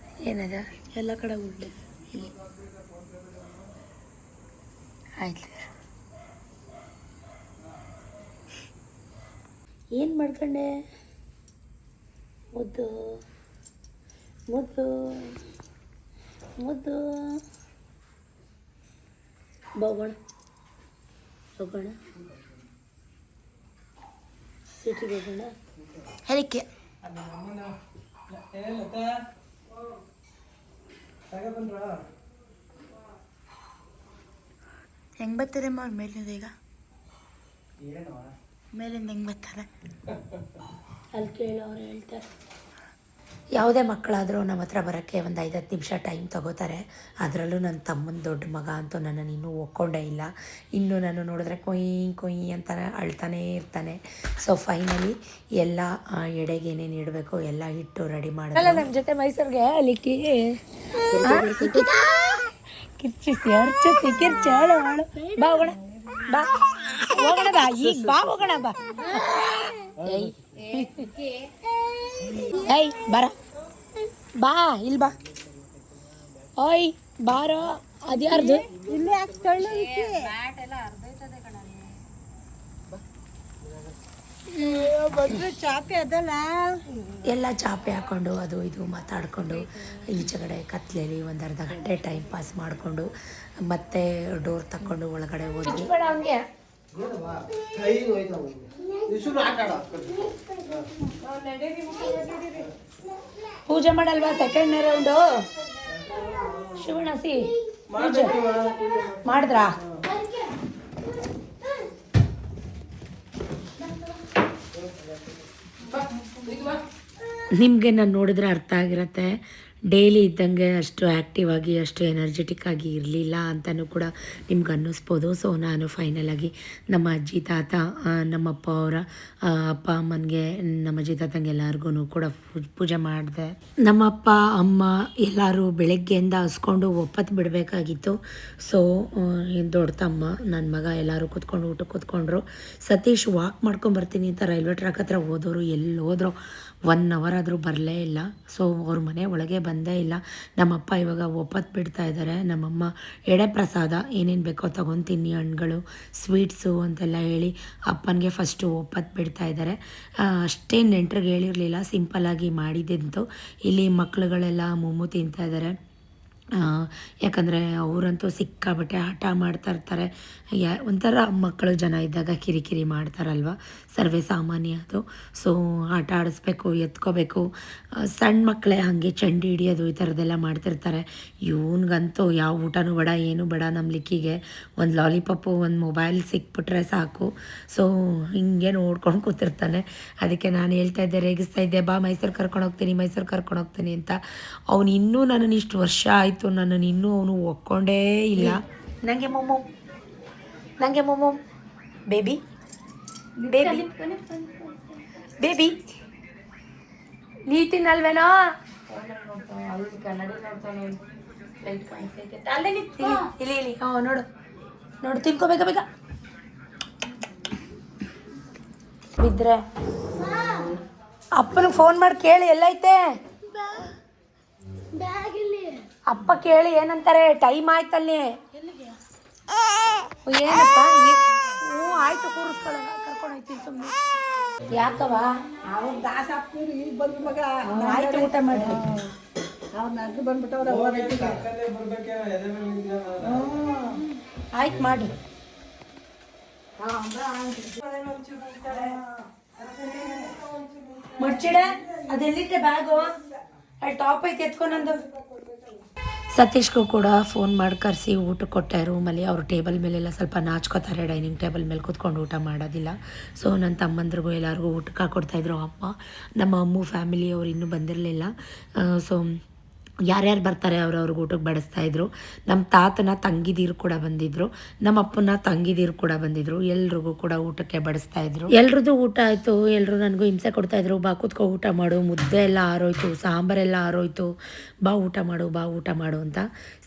ಏನದ? ಎಲ್ಲ ಕಡೆ ಉಳ್ಳಿ. ಆಯ್ತು, ಏನು ಮಾಡ್ಕೊಂಡೆ? ಮುದ್ದು ಮುದ್ದು ಮುದ್ದು. ಹೋಗೋಣ ಹೋಗೋಣ, ಸಿಟಿಗೆ ಹೋಗೋಣ. ಹೆಲಿಕೆ ಹೆಂಗೆ ಬರ್ತಾರೆ ಅವ್ರ ಮೇಲಿಂದ? ಈಗ ಮೇಲಿಂದ ಹೆಂಗೆ ಬರ್ತಾರೆ ಅಲ್ಲಿ ಕೇಳು, ಅವ್ರು ಹೇಳ್ತಾರೆ. ಯಾವುದೇ ಮಕ್ಕಳಾದರೂ ನಮ್ಮ ಹತ್ರ ಬರೋಕ್ಕೆ ಒಂದು 5-10 ನಿಮಿಷ ಟೈಮ್ ತೊಗೋತಾರೆ. ಅದರಲ್ಲೂ ನನ್ನ ತಮ್ಮನ ದೊಡ್ಡ ಮಗ ಅಂತೂ ನನ್ನನ್ನು ಇನ್ನೂ ಒಕ್ಕೊಂಡೇ ಇಲ್ಲ. ಇನ್ನೂ ನಾನು ನೋಡಿದ್ರೆ ಕೊಯ್ ಅಂತ ಅಳ್ತಾನೇ ಇರ್ತಾನೆ. ಸೊ ಫೈನಲಿ ಎಲ್ಲ ಎಡೆಗೆ ಏನೇನು ಇಡಬೇಕು ಎಲ್ಲ ಇಟ್ಟು ರೆಡಿ ಮಾಡೋದು. ನಮ್ಮ ಜೊತೆ ಮೈಸೂರಿಗೆ ಅಲ್ಲಿಕ್ಕಿ ಕಿರ್ಚಿಸಿ ಅರ್ಚಿಸಿ ಕಿರ್ಚಾಳು. ಬಾ ಹೋಗೋಣ, ಬಾ ಹೋಗೋಣ, ಬಾ ಈಗ ಬಾ ಹೋಗೋಣ, ಬಾ. ಏಯ್ ಬರ, ಬಾ ಇಲ್ಲಿ ಬಾ. ಓಯ್ ಬಾರೋ, ಅದ್ಯಾರ್ದು? ಚಾಪೆ ಅದಲ್ಲ, ಎಲ್ಲ ಚಾಪೆ ಹಾಕ್ಕೊಂಡು ಅದು ಇದು ಮಾತಾಡಿಕೊಂಡು ಈಚೆಗಡೆ ಕತ್ಲೆಯಲ್ಲಿ ಒಂದು ಅರ್ಧ ಗಂಟೆ ಟೈಮ್ ಪಾಸ್ ಮಾಡಿಕೊಂಡು ಮತ್ತೆ ಡೋರ್ ತಕ್ಕೊಂಡು ಒಳಗಡೆ ಹೋದ್ವಿ. ಹಂಗೆ ಪೂಜೆ ಮಾಡಲ್ವಾ? ಸೆಕೆಂಡ್ ರೌಂಡು ಶಿವಣಸಿ ಪೂಜೆ ಮಾಡಿದ್ರಾ? ನಿಮಗೆ ನಾನು ನೋಡಿದ್ರೆ ಅರ್ಥ ಆಗಿರುತ್ತೆ. ಡೈಲಿ ಇದ್ದಂಗೆ ಅಷ್ಟು ಆ್ಯಕ್ಟಿವ್ ಆಗಿ ಅಷ್ಟು ಎನರ್ಜೆಟಿಕ್ ಆಗಿ ಇರಲಿಲ್ಲ ಅಂತಲೂ ಕೂಡ ನಿಮ್ಗೆ ಅನ್ನಿಸ್ಬೋದು. ಸೊ ನಾನು ಫೈನಲಾಗಿ ನಮ್ಮ ಅಜ್ಜಿ ತಾತ ನಮ್ಮಪ್ಪ ಅವರ ಅಪ್ಪ ಅಮ್ಮನಿಗೆ ನಮ್ಮ ಅಜ್ಜಿ ತಾತಂಗೆ ಎಲ್ಲರಿಗೂ ಕೂಡ ಪೂಜೆ ಮಾಡಿದೆ. ನಮ್ಮಪ್ಪ ಅಮ್ಮ ಎಲ್ಲರೂ ಬೆಳಗ್ಗೆಯಿಂದ ಹಸ್ಕೊಂಡು ಒಪ್ಪತ್ತು ಬಿಡಬೇಕಾಗಿತ್ತು. ಸೊ ದೊಡ್ಡ ತಮ್ಮ ನನ್ನ ಮಗ ಎಲ್ಲರೂ ಕೂತ್ಕೊಂಡು ಊಟಕ್ಕೆ ಕೂತ್ಕೊಂಡ್ರು. ಸತೀಶ್ ವಾಕ್ ಮಾಡ್ಕೊಂಬರ್ತೀನಿ ಅಂತ ರೈಲ್ವೆ ಟ್ರ್ಯಾಕ್ ಹತ್ರ ಹೋದವರು ಎಲ್ಲಿ ಹೋದ್ರು 1 ಅವರ್ ಆದರೂ ಬರಲೇ ಇಲ್ಲ. ಸೊ ಅವ್ರ ಮನೆ ಒಳಗೆ ಬಂದೇ ಇಲ್ಲ. ನಮ್ಮಪ್ಪ ಇವಾಗ ಒಪ್ಪತ್ತು ಬಿಡ್ತಾ ಇದ್ದಾರೆ. ನಮ್ಮಮ್ಮ ಎಡೆ ಪ್ರಸಾದ ಏನೇನು ಬೇಕೋ ತೊಗೊತೀನಿ, ಹಣ್ಣುಗಳು, ಸ್ವೀಟ್ಸು ಅಂತೆಲ್ಲ ಹೇಳಿ ಅಪ್ಪನಿಗೆ ಫಸ್ಟು ಒಪ್ಪತ್ತು ಬಿಡ್ತಾ ಇದ್ದಾರೆ. ಅಷ್ಟೇನು ನೆಂಟ್ರಿಗೆ ಹೇಳಿರಲಿಲ್ಲ, ಸಿಂಪಲ್ಲಾಗಿ ಮಾಡಿದ್ದಂತು. ಇಲ್ಲಿ ಮಕ್ಕಳುಗಳೆಲ್ಲ ಮೊಮ್ಮು ತಿಂತಾ ಇದ್ದಾರೆ. ಯಾಕಂದರೆ ಅವರಂತೂ ಸಿಕ್ಕಾಬಟ್ಟೆ ಹಠ ಮಾಡ್ತಾ ಇರ್ತಾರೆ. ಒಂಥರ ಮಕ್ಕಳು ಜನ ಇದ್ದಾಗ ಕಿರಿಕಿರಿ ಮಾಡ್ತಾರಲ್ವ, ಸರ್ವೇ ಸಾಮಾನ್ಯ ಅದು. ಸೊ ಆಟ ಆಡಿಸ್ಬೇಕು, ಎತ್ಕೋಬೇಕು. ಸಣ್ಣ ಮಕ್ಕಳೇ ಹಾಗೆ ಚಂಡಿ ಹಿಡಿಯೋದು ಈ ಥರದ್ದೆಲ್ಲ ಮಾಡ್ತಿರ್ತಾರೆ. ಇವನಿಗಂತೂ ಯಾವ ಊಟನೂ ಬೇಡ, ಏನೂ ಬೇಡ. ನಮ್ಮ ಲಿಕ್ಕಿಗೆ ಒಂದು ಲಾಲಿಪಾಪು, ಒಂದು ಮೊಬೈಲ್ ಸಿಕ್ಬಿಟ್ರೆ ಸಾಕು. ಸೊ ಹಿಂಗೆ ನೋಡ್ಕೊಂಡು ಕೂತಿರ್ತಾನೆ. ಅದಕ್ಕೆ ನಾನು ಹೇಳ್ತಾ ಇದ್ದೆ, ರೇಗಿಸ್ತಾ ಇದ್ದೆ, ಬಾ ಮೈಸೂರು ಕರ್ಕೊಂಡು ಹೋಗ್ತೀನಿ ಅಂತ. ಅವನು ಇನ್ನೂ ನನ್ನನ್ನು ಇಷ್ಟು ವರ್ಷ ಆಯಿತು, ನನ್ನನ್ನು ಇನ್ನೂ ಅವನು ಒಕ್ಕೊಂಡೇ ಇಲ್ಲ. ನನಗೆ ಮೊಮ್ಮೋ ಬೇಬಿ ನೀ ತಿನ್ನಲ್ವೇನೋ? ಇಲ್ಲಿ ನೋಡು ತಿನ್ಕೋಬೇಕ ಬೇಗ ಬಿದ್ರೆ. ಅಪ್ಪನಿಗೆ ಫೋನ್ ಮಾಡಿ ಕೇಳಿ ಎಲ್ಲೈತೆ ಅಪ್ಪ, ಕೇಳಿ ಏನಂತಾರೆ. ಟೈಮ್ ಆಯ್ತಲ್ಲಿ. ಏನಪ್ಪ? ಹ್ಞೂ ಆಯ್ತು, ಕೂರಿಸ್ಕೊಳ್ಳೋಣ, ಕರ್ಕೊಂಡು ಹೋಗ್ತೀನಿ ಸುಮ್ಮನೆ. ಯಾಕವ ಆಯ್ತು, ಊಟ ಮಾಡಿ ಆಯ್ತು ಮಾಡಿ. ಮಡ್ಚಿಡ ಅದೆಲ್ಲಿಟ್ಟೆ ಬ್ಯಾಗು? ಅಲ್ಲಿ ಟಾಪ್ ಐತೆ ಎತ್ಕೊಂಡಂದು. ಸತೀಶ್ಗೂ ಕೂಡ ಫೋನ್ ಮಾಡಿ ಕರೆಸಿ ಊಟ ಕೊಟ್ಟೆ ರೂಮಲ್ಲಿ. ಅವರು ಟೇಬಲ್ ಮೇಲೆಲ್ಲ ಸ್ವಲ್ಪ ನಾಚ್ಕೋತಾರೆ, ಡೈನಿಂಗ್ ಟೇಬಲ್ ಮೇಲೆ ಕೂತ್ಕೊಂಡು ಊಟ ಮಾಡೋದಿಲ್ಲ. ಸೊ ನನ್ನ ತಮ್ಮಂದ್ರಿಗೂ ಎಲ್ಲರಿಗೂ ಊಟಕ್ಕೆ ಹಾಕ್ಕೊಡ್ತಾಯಿದ್ರು ಅಮ್ಮ. ನಮ್ಮ ಅಮ್ಮ ಫ್ಯಾಮಿಲಿಯವ್ರು ಇನ್ನೂ ಬಂದಿರಲಿಲ್ಲ. ಸೊ ಯಾರ್ಯಾರು ಬರ್ತಾರೆ ಅವ್ರವ್ರಿಗೆ ಊಟಕ್ಕೆ ಬಡಿಸ್ತಾಯಿದ್ರು. ನಮ್ಮ ತಾತನ ತಂಗಿದೀರು ಕೂಡ ಬಂದಿದ್ದರು, ನಮ್ಮ ಅಪ್ಪನ ತಂಗಿದೀರು ಕೂಡ ಬಂದಿದ್ದರು. ಎಲ್ರಿಗೂ ಕೂಡ ಊಟಕ್ಕೆ ಬಡಿಸ್ತಾಯಿದ್ರು. ಎಲ್ರದ್ದು ಊಟ ಆಯಿತು. ಎಲ್ಲರೂ ನನಗೂ ಹಿಂಸೆ ಕೊಡ್ತಾಯಿದ್ರು, ಬಾ ಕೂತ್ಕೊ ಊಟ ಮಾಡು, ಮುದ್ದೆ ಎಲ್ಲ ಆರೋಯ್ತು, ಸಾಂಬಾರೆಲ್ಲ ಆರೋಯ್ತು, ಬಾ ಊಟ ಮಾಡು ಅಂತ.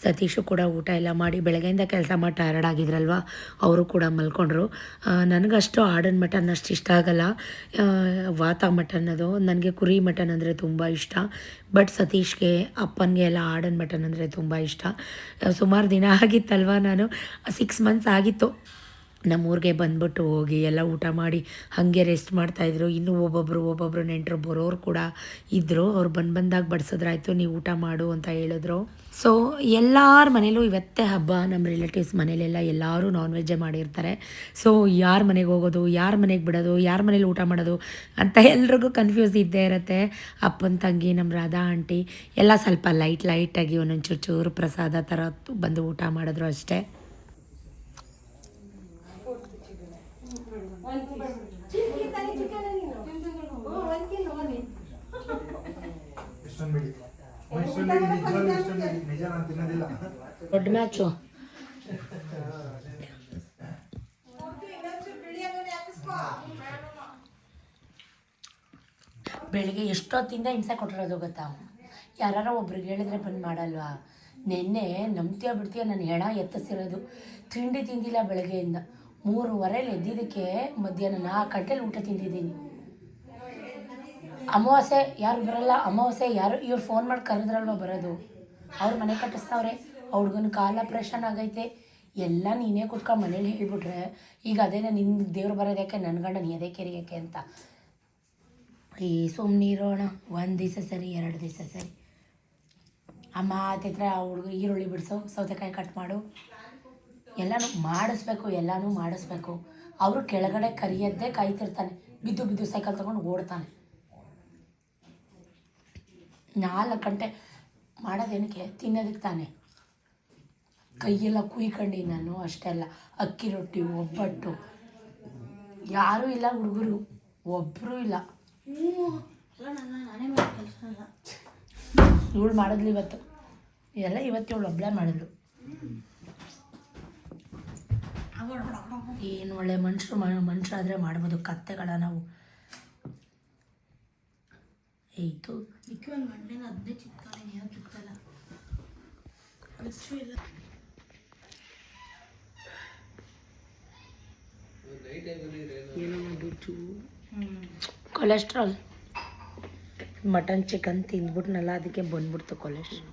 ಸತೀಶು ಕೂಡ ಊಟ ಎಲ್ಲ ಮಾಡಿ ಬೆಳಗ್ಗೆಯಿಂದ ಕೆಲಸ ಮಾಡಿ ಟಯರ್ಡ್ ಆಗಿದ್ರಲ್ವ, ಅವರು ಕೂಡ ಮಲ್ಕೊಂಡ್ರು. ನನಗಷ್ಟು ಆಡನ್ ಮಟನ್ ಅಷ್ಟು ಇಷ್ಟ ಆಗಲ್ಲ, ವಾತ ಮಟನ್ ಅದು. ನನಗೆ ಕುರಿ ಮಟನ್ ಅಂದರೆ ತುಂಬ ಇಷ್ಟ. ಬಟ್ ಸತೀಶ್ಗೆ ಅಪ್ಪನಿಗೆ ಎಲ್ಲ ಆಡನ್ ಮಟನ್ ಅಂದರೆ ತುಂಬ ಇಷ್ಟ. ಸುಮಾರು ದಿನ ಆಗಿತ್ತಲ್ವ, ನಾನು 6 ಮಂತ್ಸ್ ಆಗಿತ್ತು ನಮ್ಮೂರಿಗೆ ಬಂದ್ಬಿಟ್ಟು ಹೋಗಿ ಎಲ್ಲ ಊಟ ಮಾಡಿ ಹಾಗೆ ರೆಸ್ಟ್ ಮಾಡ್ತಾಯಿದ್ರು. ಇನ್ನೂ ಒಬ್ಬೊಬ್ಬರು ನೆಂಟರು ಬರೋರು ಕೂಡ ಇದ್ದರು. ಅವ್ರು ಬಂದಾಗ ಬಡಿಸಿದ್ರಾಯ್ತು, ನೀವು ಊಟ ಮಾಡು ಅಂತ ಹೇಳಿದ್ರು. ಸೊ ಎಲ್ಲರ ಮನೇಲೂ ಇವತ್ತೇ ಹಬ್ಬ. ನಮ್ಮ ರಿಲೇಟಿವ್ಸ್ ಮನೇಲೆಲ್ಲ ಎಲ್ಲರೂ ನಾನ್ ವೆಜ್ಜೇ ಮಾಡಿರ್ತಾರೆ. ಸೊ ಯಾರ ಮನೆಗೆ ಹೋಗೋದು, ಯಾರ ಮನೆಗೆ ಬಿಡೋದು, ಯಾರ ಮನೇಲಿ ಊಟ ಮಾಡೋದು ಅಂತ ಎಲ್ರಿಗೂ ಕನ್ಫ್ಯೂಸ್ ಇದ್ದೇ ಇರುತ್ತೆ. ಅಪ್ಪನ ತಂಗಿ ನಮ್ಮ ರಾಧಾ ಆಂಟಿ ಎಲ್ಲ ಸ್ವಲ್ಪ ಲೈಟಾಗಿ ಒಂದೊಂದು ಚೂರು ಪ್ರಸಾದ ಥರ ಬಂದು ಊಟ ಮಾಡಿದ್ರು ಅಷ್ಟೇ. ದೊಡ್ಡ ಮ್ಯಾಚು. ಬೆಳಿಗ್ಗೆ ಎಷ್ಟೊತ್ತಿಂದ ಹಿಂಸೆ ಕೊಟ್ಟಿರೋದು ಗೊತ್ತಾ? ಯಾರು ಒಬ್ರಿಗೆ ಹೇಳಿದ್ರೆ ಬಂದು ಮಾಡಲ್ವಾ? ನೆನ್ನೆ ನಂಬ್ತೀಯ ಬಿಡ್ತೀಯ, ನಾನು ಹೆಣ ಎತ್ತಿಸಿರೋದು. ತಿಂಡಿ ತಿಂದಿಲ್ಲ ಬೆಳಗ್ಗೆಯಿಂದ. 3:15 ಎದ್ದಿದ್ದಕ್ಕೆ ಮಧ್ಯಾಹ್ನ 4 ಗಂಟೆಲಿ ಊಟ ತಿಂದಿದ್ದೀನಿ. ಅಮಾವಾಸ್ಯೆ ಯಾರು ಬರಲ್ಲ, ಅಮಾವಾಸ್ಯೆ ಯಾರು ಇವ್ರು ಫೋನ್ ಮಾಡಿ ಕರೆದ್ರಲ್ವ ಬರೋದು. ಅವ್ರು ಮನೆ ಕಟ್ಟಿಸ್ತವ್ರೆ, ಹುಡ್ಗನ ಕಾಲ್ ಆಪ್ರೇಷನ್ ಆಗೈತೆ, ಎಲ್ಲ ನೀನೇ ಕುತ್ಕೊಂಡು ಮನೇಲಿ ಹೇಳ್ಬಿಟ್ರೆ ಈಗ ಅದೇನೇ ನಿನ್ನ ದೇವ್ರು ಬರೋದಕ್ಕೆ ನನ್ನ ಗಂಡ ನೀ ಅದೇ ಕೆರಿಯಕ್ಕೆ ಅಂತ. ಈ ಸುಮ್ಮನಿರೋಣ, 1 ದಿವಸ ಸರಿ, 2 ದಿವಸ ಸರಿ. ಅಮ್ಮ ಆತಿದ್ರೆ ಆ ಹುಡುಗ ಈರುಳ್ಳಿ ಬಿಡಿಸೋ, ಸೌತೆಕಾಯಿ ಕಟ್ ಮಾಡು, ಎಲ್ಲನೂ ಮಾಡಿಸ್ಬೇಕು. ಅವರು ಕೆಳಗಡೆ ಕರಿಯದ್ದೇ ಕಾಯ್ತಿರ್ತಾನೆ, ಬಿದ್ದು ಸೈಕಲ್ ತೊಗೊಂಡು ಓಡ್ತಾನೆ. 4 ಗಂಟೆ ಮಾಡೋದೇನಕ್ಕೆ? ತಿನ್ನೋದಕ್ಕೆ ತಾನೆ. ಕೈಯೆಲ್ಲ ಕುಯ್ಕೊಂಡು ನಾನು ಅಷ್ಟೇ ಅಲ್ಲ, ಅಕ್ಕಿ ರೊಟ್ಟಿ, ಒಬ್ಬಟ್ಟು, ಯಾರೂ ಇಲ್ಲ ಹುಡುಗರು, ಒಬ್ಬರೂ ಇಲ್ಲ. ಇವಳು ಮಾಡಿದ್ಲು ಇವತ್ತು, ಇದೆಲ್ಲ ಇವತ್ತು ಇವಳು ಒಬ್ಬಳೇ ಮಾಡಿದ್ಲು. ಏನು ಒಳ್ಳೆ ಮನುಷ್ಯರಾದರೆ ಮಾಡ್ಬೋದು ಕತ್ತೆಗಳ ನಾವು. ಏಯ್ತು ಮಿಕ್ಕಿ ಒಂದು ಗಂಟೆನ ಅದನ್ನೇ ಚಿಕ್ಕಲ್ಲ ಏನೋ ಚಿಕ್ಕಲ್ಲ ಕೊಲೆಸ್ಟ್ರಾಲ್. ಮಟನ್ ಚಿಕನ್ ತಿಂದ್ಬಿಟ್ನಲ್ಲ ಅದಕ್ಕೆ ಬಂದ್ಬಿಡ್ತು ಕೊಲೆಸ್ಟ್ರಾಲ್.